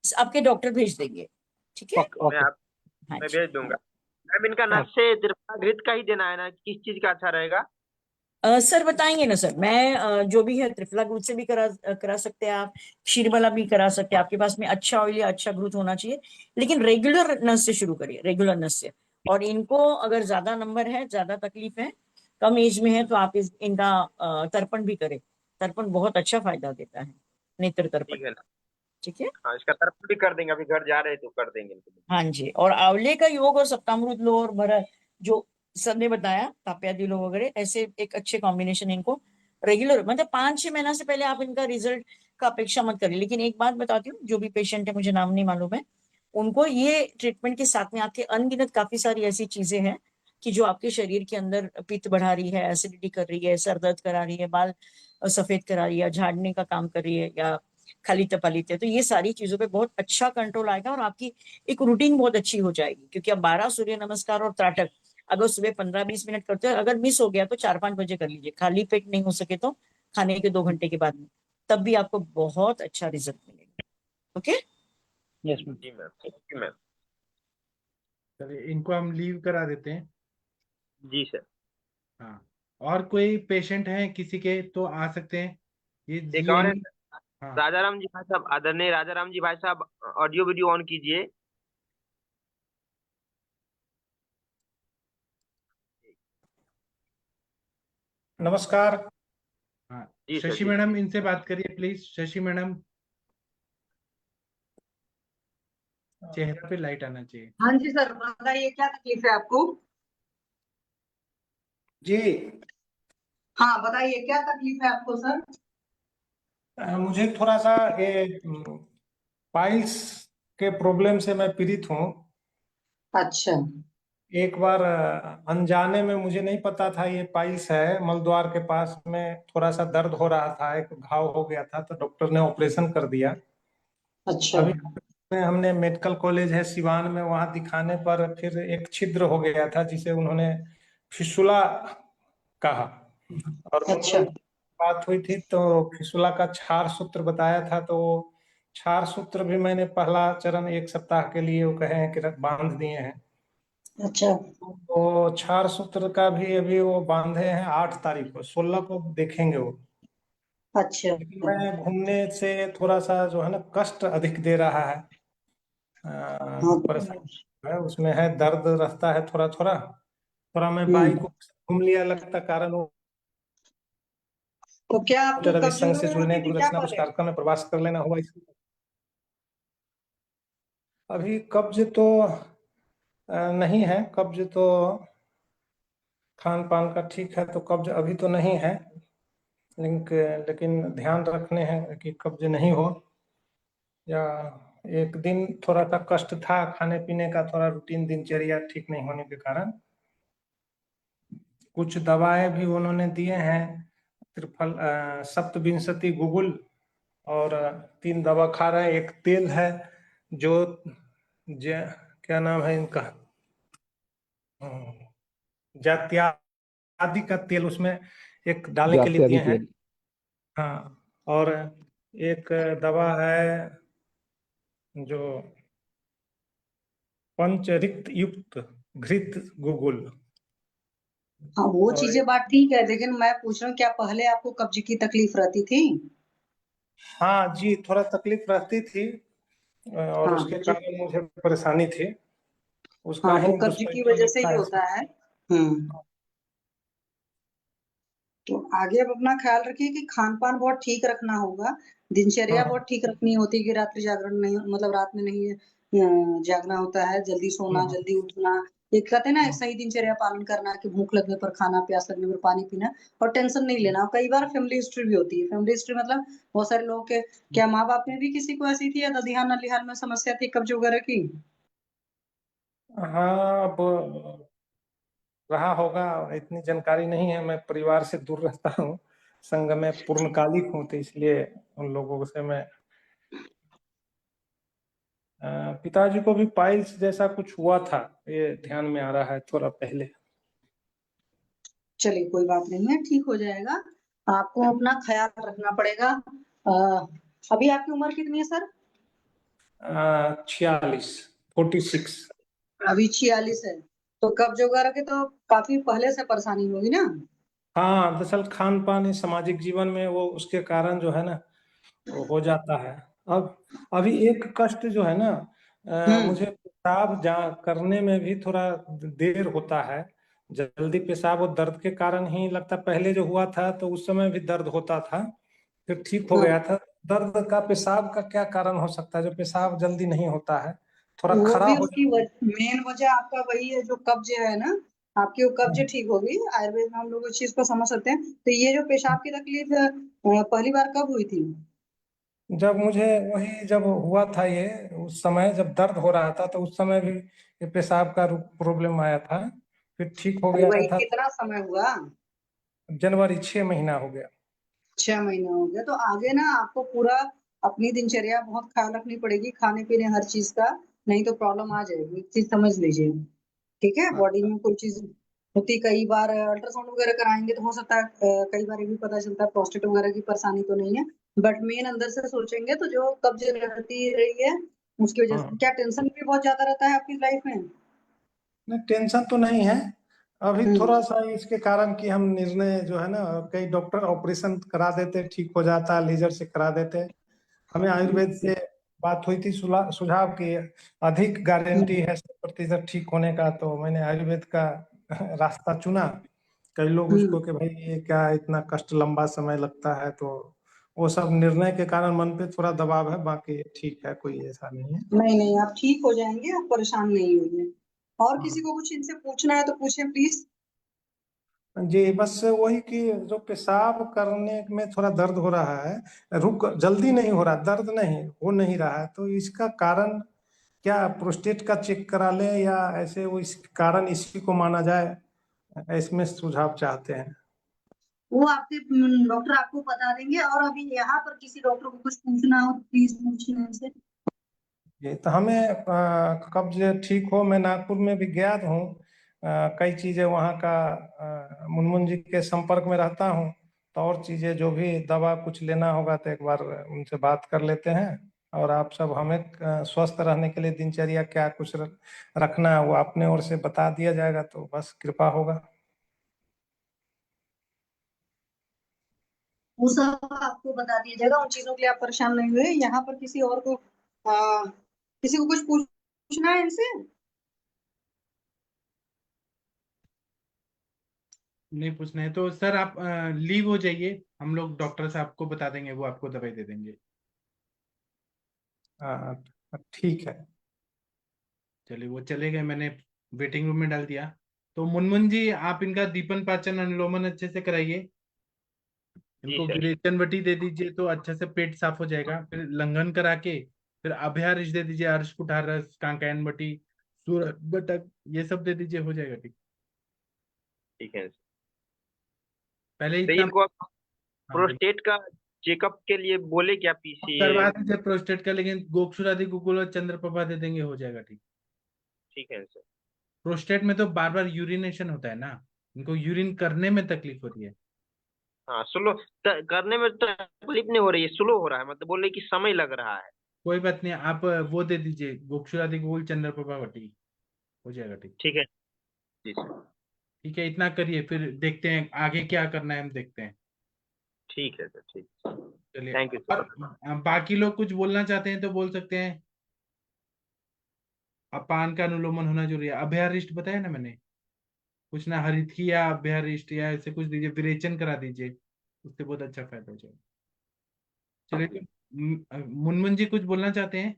आपके डॉक्टर भेज देंगे, ठीक है? मैं भेज दूंगा। मैम इनका नशे त्रिफलाघृत का ही देना है ना, किस चीज का अच्छा रहेगा? सर बताएंगे ना सर, मैं जो भी है त्रिफला ग्रुथ से भी करा सकते हैं आप, क्षीरबला भी करा सकते हैं, आपके पास में अच्छा ऑयल या अच्छा ग्रुथ होना चाहिए, लेकिन रेगुलर नस से शुरू करिए, रेगुलर नस से। और इनको अगर ज्यादा नंबर है, ज्यादा तकलीफ है, कम एज में है, तो आप इनका तर्पण भी करें, तर्पण बहुत अच्छा फायदा देता है, नेत्र तर्पण, ठीक है ना, ठीक है? हाँ इसका तर्पण भी कर देंगे, अभी घर जा रहे हैं तो कर देंगे इनको। हाँ जी, और आंवले का योग और सप्तामृत लो और भरा जो सर ने बताया ताप्यादी लो वगैरह, ऐसे एक अच्छे कॉम्बिनेशन इनको रेगुलर, मतलब 5-6 महीना से पहले आप इनका रिजल्ट का अपेक्षा मत करिए। लेकिन एक बात बताती हूँ, जो भी पेशेंट है, मुझे नाम नहीं मालूम है, उनको ये ट्रीटमेंट के साथ में आपके अनगिनत काफी सारी ऐसी चीजें हैं कि जो आपके शरीर के अंदर पित्त बढ़ा रही है, एसिडिटी कर रही है, सर दर्द करा रही है, बाल सफेद करा रही है, झाड़ने का काम कर रही है, या खाली तपालित है, तो ये सारी चीजों पे बहुत अच्छा कंट्रोल आएगा और आपकी एक रूटीन बहुत अच्छी हो जाएगी। क्योंकि अब 12 सूर्य नमस्कार और त्राटक अगर सुबह 15-20 मिनट करते हो, अगर मिस हो गया तो 4-5 बजे कर लीजिए, खाली पेट नहीं हो सके तो खाने के 2 घंटे के बाद में, तब भी आपको बहुत अच्छा रिजल्ट मिलेगा। ओके। Yes ma'am. जी मैम, थैंक यू मैम। चलिए इनको हम लीव करा देते हैं। जी सर। हाँ, और कोई पेशेंट है किसी के तो आ सकते हैं। ये एक और है जीएनई। हाँ, राजाराम जी भाई साहब, आदरणीय राजाराम जी भाई साहब, ऑडियो वीडियो ऑन कीजिए। नमस्कार। हाँ, जी सर, शशि जी। मैडम इनसे बात करिए प्लीज। शशि मैडम, चेहरे पे लाइट आना चाहिए। हाँ जी सर, बताइए क्या तकलीफ है आपको? जी, हाँ बताइए क्या तकलीफ है आपको सर? मुझे थोड़ा सा ये पाइल्स के प्रॉब्लम से मैं पीड़ित हूँ। अच्छा। एक बार अनजाने में, मुझे नहीं पता था ये पाइल्स है, मलद्वार के पास में थोड़ा सा दर्द हो रहा था, एक घाव हो गया था, तो डॉक्टर ने ऑपरेशन कर दिया। अच्छा। अभी हमने मेडिकल कॉलेज है सिवान में, वहां दिखाने पर फिर एक छिद्र हो गया था जिसे उन्होंने फिस्टुला कहा, और अच्छा। उन्होंने बात हुई थी तो फिस्टुला का क्षार सूत्र बताया था। तो क्षार सूत्र भी मैंने पहला चरण 1 सप्ताह के लिए वो कहे हैं कि बांध दिए हैं। अच्छा। तो क्षार सूत्र का भी अभी वो बांधे हैं 8 तारीख को, 16 को देखेंगे वो। अच्छा। लेकिन मैं घूमने से थोड़ा सा जो है ना कष्ट अधिक दे रहा है, हाँ परेशानी है, उसमें है दर्द रहता है थोड़ा थोड़ा। थोड़ा मैं बाइक घूम लिया लगता कारण वो तो क्या आपको रवि कब्ज संघ से वगैरह जुड़ने होती थी क्या गुरुदक्षिणा कुछ पहले? कार्यक्रम में प्रवास कर लेना हुआ इसलिए। अभी कब्ज तो नहीं है, कब्ज तो खान पान का ठीक है, तो कब्ज अभी तो नहीं है। लेकिन ध्यान रखने हैं कि कब्ज नहीं हो। या एक दिन थोड़ा सा कष्ट था खाने पीने का, थोड़ा रूटीन दिनचर्या ठीक नहीं होने के कारण। कुछ दवाएं भी उन्होंने दिए हैं, त्रिफल सप्तविंशति गूगल, और 3 दवा खा रहे हैं। एक तेल है जो क्या नाम है इनका, जात्यादि का तेल, उसमें एक डालने के लिए जाते दिए आदि हैं। तेल। हाँ, और एक दवा है जो पंचरिक्त युक्त घृत गूगल। हाँ वो और चीजें बात ठीक है, लेकिन मैं पूछ रहा हूँ क्या पहले आपको कब्ज की तकलीफ रहती थी? हाँ जी, थोड़ा तकलीफ रहती थी, और हाँ उसके कारण मुझे परेशानी थी। उसका हाँ, तो ही कब्ज की वजह दुष्परिणाम से था ही इसमें। होता है। तो आगे अब अपना ख्याल रखिए कि खान पान बहुत ठीक रखना होगा, दिनचर्या बहुत ठीक रखनी होती है कि रात्रि जागरण नहीं, मतलब रात में नहीं जागना होता है, जल्दी सोना, जल्दी उठना। एक कहते हैं ना, एक सही दिनचर्या पालन करना कि भूख लगने पर खाना, प्यास लगने पर पानी पीना, और टेंशन नहीं लेना। कई बार फैमिली हिस्ट्री भी होती है। फैमिली हिस्ट्री मतलब बहुत सारे लोग के, क्या माँ बाप में भी किसी को ऐसी थी या ददिहान नलिहान में समस्या थी कब्ज वगैरह की? हाँ, अब रहा होगा, इतनी जानकारी नहीं है, मैं परिवार से दूर रहता हूँ, संघ में पूर्णकालिक हूँ, तो इसलिए उन लोगों से मैं पिताजी को भी पाइल्स जैसा कुछ हुआ था, ये ध्यान में आ रहा है थोड़ा पहले। चलिए कोई बात नहीं है, ठीक हो जाएगा। आपको अपना ख्याल रखना पड़ेगा। अभी आपकी उम्र कितनी है सर? 46। अभी 46 है, तो कब्ज वगैरह के तो काफी पहले से परेशानी होगी ना? हाँ, दरअसल खान पान सामाजिक जीवन में वो उसके कारण जो है ना वो हो जाता है। अब अभी एक कष्ट जो है ना, मुझे पेशाब जा करने में भी थोड़ा देर होता है, जल्दी पेशाब, वो दर्द के कारण ही लगता। पहले जो हुआ था तो उस समय भी दर्द होता था, फिर ठीक हो गया था। दर्द का पेशाब का क्या कारण हो सकता है, जो पेशाब जल्दी नहीं होता है, थोड़ा वो खरा भी हो उसकी मेन वजह आपका वही है, जो कब्ज है ना, आपकी वो कब्ज जाता ठीक होगी। आयुर्वेद में हम लोग इस चीज को समझ सकते हैं। तो ये जो पेशाब की तकलीफ पहली बार कब हुई थी? है। जब मुझे वही जब हुआ था ये, उस समय जब दर्द हो रहा था, तो उस समय भी ये पेशाब का प्रॉब्लम आया था, फिर ठीक हो अरे गया भाई था। कितना समय हुआ? जनवरी, 6 महीना हो गया। 6 महीने हो गए। तो आगे ना आपको पूरा अपनी दिनचर्या बहुत ख्याल रखनी पड़ेगी, खाने पीने हर चीज का, नहीं तो प्रॉब्लम आ जाएगी। एक चीज समझ लीजिए, ठीक है? बॉडी में कोई चीज होती, कई बार अल्ट्रासाउंड वगैरह कराएंगे तो हो सकता है कई बार ये भी पता चलता है प्रोस्टेट वगैरह की परेशानी तो नहीं है, बट मेन अंदर से सोचेंगे तो जो कब्ज रहती रही है उसकी वजह से। हाँ। क्या टेंशन भी बहुत ज्यादा रहता है आपकी लाइफ में? नहीं, टेंशन तो नहीं है अभी, थोड़ा सा इसके कारण कि हम निर्णय जो है ना, कई डॉक्टर ऑपरेशन करा देते ठीक हो जाता, लेजर से करा देते। हमें आयुर्वेद से बात हुई थी, सुझाव की अधिक गारंटी है 100% ठीक होने का, तो मैंने आयुर्वेद का रास्ता चुना। कई लोग उसको कि भाई ये क्या इतना कष्ट, लंबा समय लगता है, तो वो सब निर्णय के कारण मन पे थोड़ा दबाव है, बाकी ठीक है, कोई ऐसा नहीं है। नहीं नहीं, आप ठीक हो जाएंगे, आप परेशान नहीं होइए। और किसी को कुछ इनसे पूछना है तो पूछें प्लीज। जी, बस वही कि जो पेशाब करने में थोड़ा दर्द हो रहा है, रुक जल्दी नहीं हो रहा, दर्द नहीं हो नहीं रहा है, तो इसका कारण क्या प्रोस्टेट का चेक करा ले, या ऐसे वो इस कारण इसी को माना जाए, इसमें सुझाव चाहते हैं। वो आपके डॉक्टर आपको बता देंगे, और अभी यहाँ पर किसी डॉक्टर को कुछ पूछना हो तो प्लीज पूछिए इनसे। ये तो हमें कब्ज ठीक हो, मैं नागपुर में भी गया हूँ, कई चीजें वहाँ का, मुनमुन जी के संपर्क में रहता हूँ, तो और चीजें जो भी दवा कुछ लेना होगा तो एक बार उनसे बात कर लेते हैं। और आप सब हमें स्वस्थ रहने के लिए दिनचर्या क्या कुछ रखना है वो अपने ओर से बता दिया जाएगा, तो बस कृपा होगा। वो सब आपको बता दिया जाएगा, उन चीजों के लिए आप परेशान नहीं हुए। यहाँ पर किसी और को किसी को कुछ पूछना है इनसे? नहीं पूछना है तो सर आप लीव हो जाइए, हम लोग डॉक्टर साहब को बता देंगे, वो आपको दवाई दे देंगे। ठीक है। चलिए वो चले गए, मैंने वेटिंग रूम में डाल दिया। तो मुनमुन जी आप इनका दीपन पाचन अनुलोमन अच्छे से कराइए, इनको विरेचन वटी दे दीजिए तो अच्छे से पेट साफ हो जाएगा। फिर लंघन करा के फिर अभ्यारिश दे दीजिए, अर्श कुठार रस, कांकायन वटी, सूरत बटक, ये सब दे दीजिए, हो जाएगा ठीक। ठीक है। पहले तो इतना इनको आप हाँ बोलिए। प्रोस्टेट का चेकअप के लिए बोले क्या, करवा पीसीए? दीजिए प्रोस्टेट का, लेकिन गोक्षुरादि गुकुल और चंद्रप्रभा दे देंगे, हो जाएगा ठीक। ठीक है सर। प्रोस्टेट में तो बार बार यूरिनेशन होता है ना, इनको यूरिन करने में तकलीफ होती है। हाँ, स्लो करने में तकलीफ नहीं हो रही है, स्लो हो रहा है, मतलब बोल रहे कि समय लग रहा है। कोई बात नहीं, आप वो दे दीजिए गोक्षुरादि गुकुल चंद्रप्रभा वटी, हो जाएगा ठीक। ठीक है जी सर। ठीक है, इतना करिए, फिर देखते हैं आगे क्या करना है, हम देखते हैं। ठीक है सर, ठीक। चलिए। थैंक यू और सर। बाकी लोग कुछ बोलना चाहते हैं तो बोल सकते हैं। अपान का अनुलोमन होना जरूरी है, अभ्यारिष्ट बताया ना मैंने, कुछ ना हरितकी या अभ्यारिष्ट या ऐसे कुछ दीजिए, विरेचन करा दीजिए, उससे बहुत अच्छा फायदा हो जाएगा। चलिए तो मुनमुन जी कुछ बोलना चाहते हैं?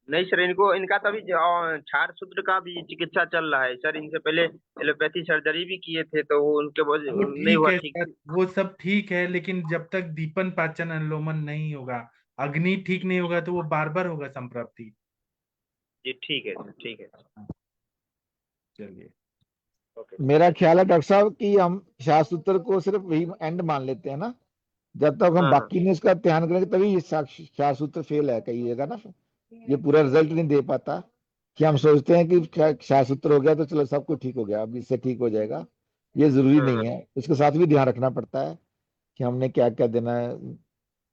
नहीं सर, इनको इनका तो अभी क्षार सूत्र का भी चिकित्सा चल रहा है सर। इनसे पहले एलोपैथी सर्जरी भी किए थे, तो वो उनके वो नहीं ठीक हुआ है ठीक। सर, वो सब ठीक है, लेकिन जब तक दीपन पाचन अनुलोमन नहीं होगा, अग्नि ठीक नहीं होगा, तो वो बार बार होगा संप्राप्ति। जी ठीक है सर, ठीक है। चलिए। ओके। मेरा ख्याल है डॉक्टर साहब कि हम शास्त्र को सिर्फ वही एंड मान लेते हैं ना, जब तक हम हाँ हाँ। बाकी में उसका ध्यान करेंगे तभी ये शास्त्र फेल है कई जगह ना, ये पूरा रिजल्ट नहीं दे पाता। कि हम सोचते हैं कि शास्त्र हो गया तो चलो सब कुछ ठीक हो गया, अब इससे ठीक हो जाएगा, ये जरूरी हाँ नहीं हाँ। है। उसके साथ भी ध्यान रखना पड़ता है कि हमने क्या क्या देना है।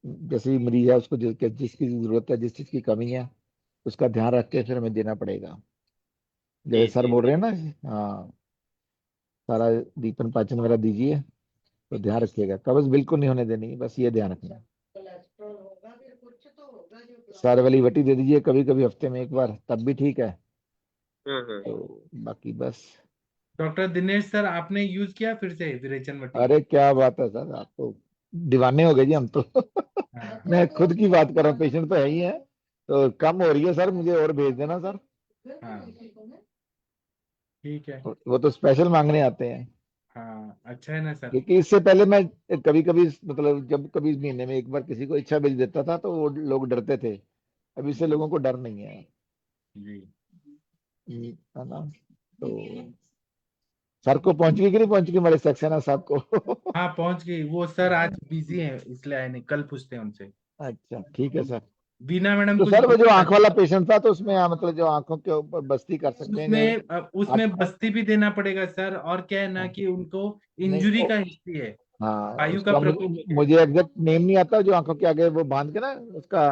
जैसे भी मरीज है उसको जिसकी जरूरत है, जिस चीज की कमी है, उसका ध्यान रख के फिर हमें देना पड़ेगा। जी जैसे सर जी बोल रहे जी। हैं ना, हाँ, सारा दीपन पाचन वगैरह दीजिए, तो ध्यान रखिएगा, कब्ज बिल्कुल नहीं होने देनी, बस ये ध्यान रखना है। सारे वाली वटी दे दीजिए कभी कभी हफ्ते में एक बार, तब भी ठीक है। तो बाकी बस। डॉक्टर दिनेश सर आपने यूज किया फिर से विरेचन वटी? अरे क्या बात है सर, आप तो दीवाने हो गए जी हम तो। हाँ मैं खुद की बात कर रहा हूँ, पेशेंट तो है ही है, तो कम हो रही है सर, मुझे और भेज देना सर। हाँ ठीक है। वो तो स्पेशल मांगने आते हैं। हाँ अच्छा है ना सर। क्योंकि इससे पहले मैं कभी कभी, मतलब जब कभी महीने में एक बार किसी को इच्छा भेज देता था तो वो लोग डरते थे, अभी से लोगों को डर नहीं है। जी है ना। तो सर को पहुंच गई कि नहीं पहुंच गई हमारे सक्सेना साहब को? हाँ पहुंच गई, वो सर आज बिजी है इसलिए आए नहीं, कल पूछते हैं उनसे। अच्छा ठीक है सर। बीना मैडम तो कुछ सर वो जो बोलना आंख वाला पेशेंट था तो उसमें मतलब जो आंखों के ऊपर बस्ती कर सकते हैं उसमें बस्ती भी देना पड़ेगा सर, और क्या है ना कि उनको इंजुरी का हिस्ट्री है, हाँ वायु का उसका प्रकोप मुझे है। मुझे एग्जैक्ट नेम नहीं आता, जो आंखों के आगे वो बांध के ना उसका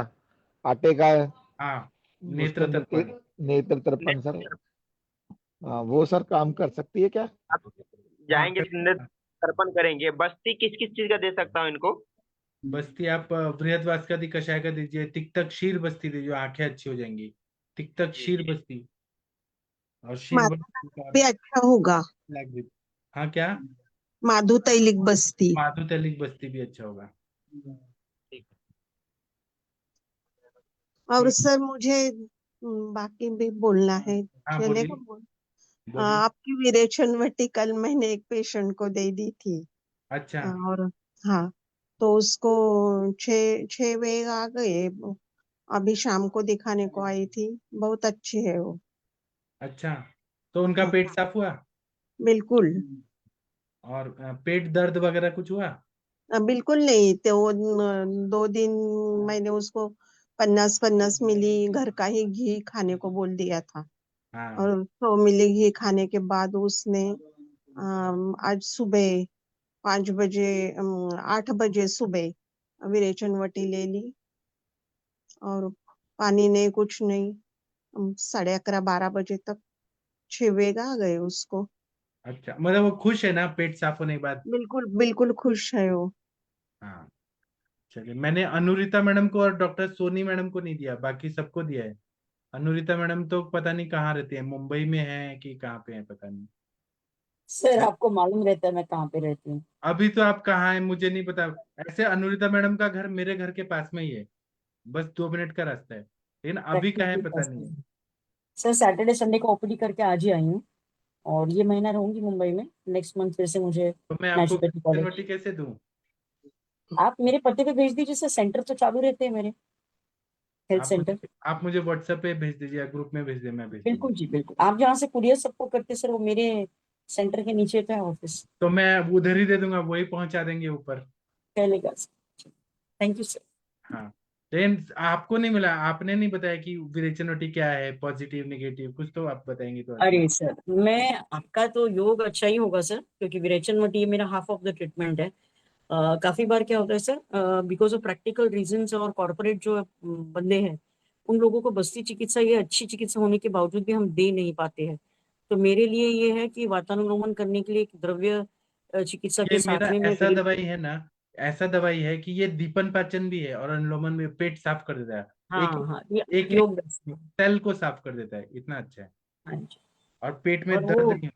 आटे का है, हाँ, उसको नेत्र तर्पण। नेत्र तर्पण सर। हाँ वो सर काम कर सकती है क्या? आप हाँ जाएंगे तो तर्पण करेंगे। बस्ती किस किस चीज का दे सकता हूँ इनको? बस्ती आप बृहदवास्कदि कषाय का दीजिए, तिक्तक शीर बस्ती दीजिए, आंखें अच्छी हो जाएंगी। तिक्तक शीर बस्ती और शीर बस्ती का भी अच्छा होगा। हाँ क्या? माधु तैलिक बस्ती। माधु तैलिक बस्ती भी अच्छा होगा। और ठीक। सर मुझे बाकी भी बोलना है, हाँ चलेगा? बोलिए बोलिए। आपकी विरेचनवटी कल मैंने एक पेशेंट को दे दी थी, अच्छा और हाँ, तो उसको 6 वेग आ गए। अभी शाम को दिखाने को आई थी, बहुत अच्छी है वो। अच्छा, तो उनका हाँ, पेट साफ हुआ? बिल्कुल। और पेट दर्द वगैरह कुछ हुआ? बिल्कुल नहीं, तो वो 2 दिन मैंने उसको 50-50 मिली घर का ही घी खाने को बोल दिया था, हाँ और 100 मिली घी खाने के बाद उसने आज सुबह 5 बजे 8 बजे सुबह विरेचनवटी ले ली, और पानी नहीं कुछ नहीं, 11:30-12 बजे तक 6 वेग आ गए उसको। अच्छा, मतलब वो खुश है ना पेट साफ होने के बाद? बिल्कुल बिल्कुल खुश है वो। हाँ चलिए, मैंने अनुरिता मैडम को और डॉक्टर सोनी मैडम को नहीं दिया, बाकी सबको दिया है। अनुरिता मैडम तो पता नहीं कहाँ रहती है, मुंबई में है कि कहाँ पे है पता नहीं। सर आपको मालूम रहता है मैं कहाँ पे रहती हूँ। अभी तो आप कहाँ हैं मुझे नहीं पता। ऐसे अनुरिता मैडम का घर मेरे घर के पास में ही है, बस 2 मिनट का रास्ता है, लेकिन अभी कहाँ है प्रैक्टिस पता नहीं है। सर सैटरडे संडे को ओपीडी करके आज ही आई हूँ, और ये महीना रहूंगी मुंबई में। नेक्स्ट मंथ फिर से मुझे तो मैं आपको नेचुरोपैथी कॉलेज। कैसे दूं? आप मेरे पते पे भेज दीजिए सर, सेंटर तो चालू रहते हैं मेरे, हेल्थ सेंटर। आप मुझे व्हाट्सएप पे भेज दीजिए या ग्रुप में भेज दे, मैं भेज दूंगा। बिल्कुल जी बिल्कुल, आप जहाँ से कुरियर सबको करते सर, वो मेरे सेंटर के नीचे तो है ऑफिस। तो मैं उधर ही दे दूंगा, वही पहुंचा देंगे ऊपर। चलेगा सर, थैंक यू सर। हाँ, लेकिन आपको नहीं मिला, आपने नहीं बताया कि विरेचनोटी क्या है, पॉजिटिव नेगेटिव कुछ तो आप बताएंगे तो अच्छा। अरे सर, मैं आपका तो योग अच्छा ही होगा सर, क्योंकि विरेचनवटी मेरा हाफ ऑफ द ट्रीटमेंट है। काफी बार क्या होता है sir, because of practical reasons और कॉर्पोरेट जो बंदे हैं, उन लोगों को बस्ती चिकित्सा ये अच्छी चिकित्सा होने के बावजूद भी हम दे नहीं पाते हैं। तो मेरे लिए ये है कि वातानुकूलन करने के लिए एक द्रव्य चिकित्सा ये के मेरा साथ में मैं ऐसा दवाई है ना, ऐसा दवाई है कि ये दीपन पाचन भी है और अनुलोमन में पेट साफ कर देता है, एक हाँ हाँ, ये एक एक योग दर्शन है। सेल को साफ कर देता है, इतना अच्छा है। हाँ जी। और पेट में और दर्द वो नहीं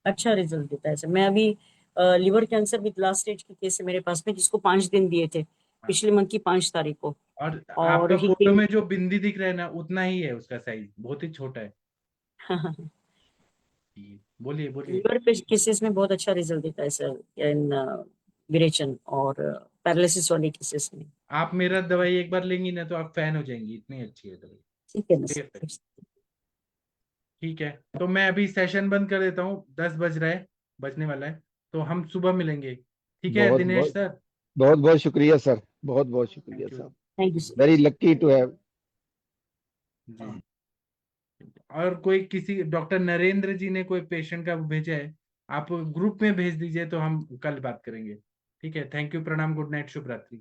अच्छा रिजल्ट देता है सर। मैं अभी liver cancer with last stage के केस है मेरे पास में, जिसको 5 दिन दिए थे होता। पिछले मंथ की 5 तारीख को। और और आपका ही फोटो में जो बिंदी दिख रहा है ना, उतना ही है उसका साइज, बहुत ही छोटा है। बोलिए बोलिए। लिवर पे केसेस में बहुत अच्छा रिजल्ट देता है सर, इन विरेचन और पैरालिसिस वाले केसेस में। आप मेरा दवाई एक बार लेंगी ना तो आप फैन हो जाएंगी, इतनी अच्छी है दवाई। ठीक है ना सेफ है। सर। ठीक है, तो मैं अभी सेशन बंद कर देता हूँ, 10 बज रहा है, बजने वाला है, तो हम सुबह मिलेंगे। ठीक है बहुत दिनेश बहुत सर। बहुत बहुत शुक्रिया सर, बहुत बहुत शुक्रिया thank you sir. Thank you sir. Very lucky to have. जी। और कोई किसी डॉक्टर नरेंद्र जी ने कोई पेशेंट का भेजा है, आप ग्रुप में भेज दीजिए तो हम कल बात करेंगे। ठीक है, थैंक यू, प्रणाम, गुड नाइट, शुभ रात्रि।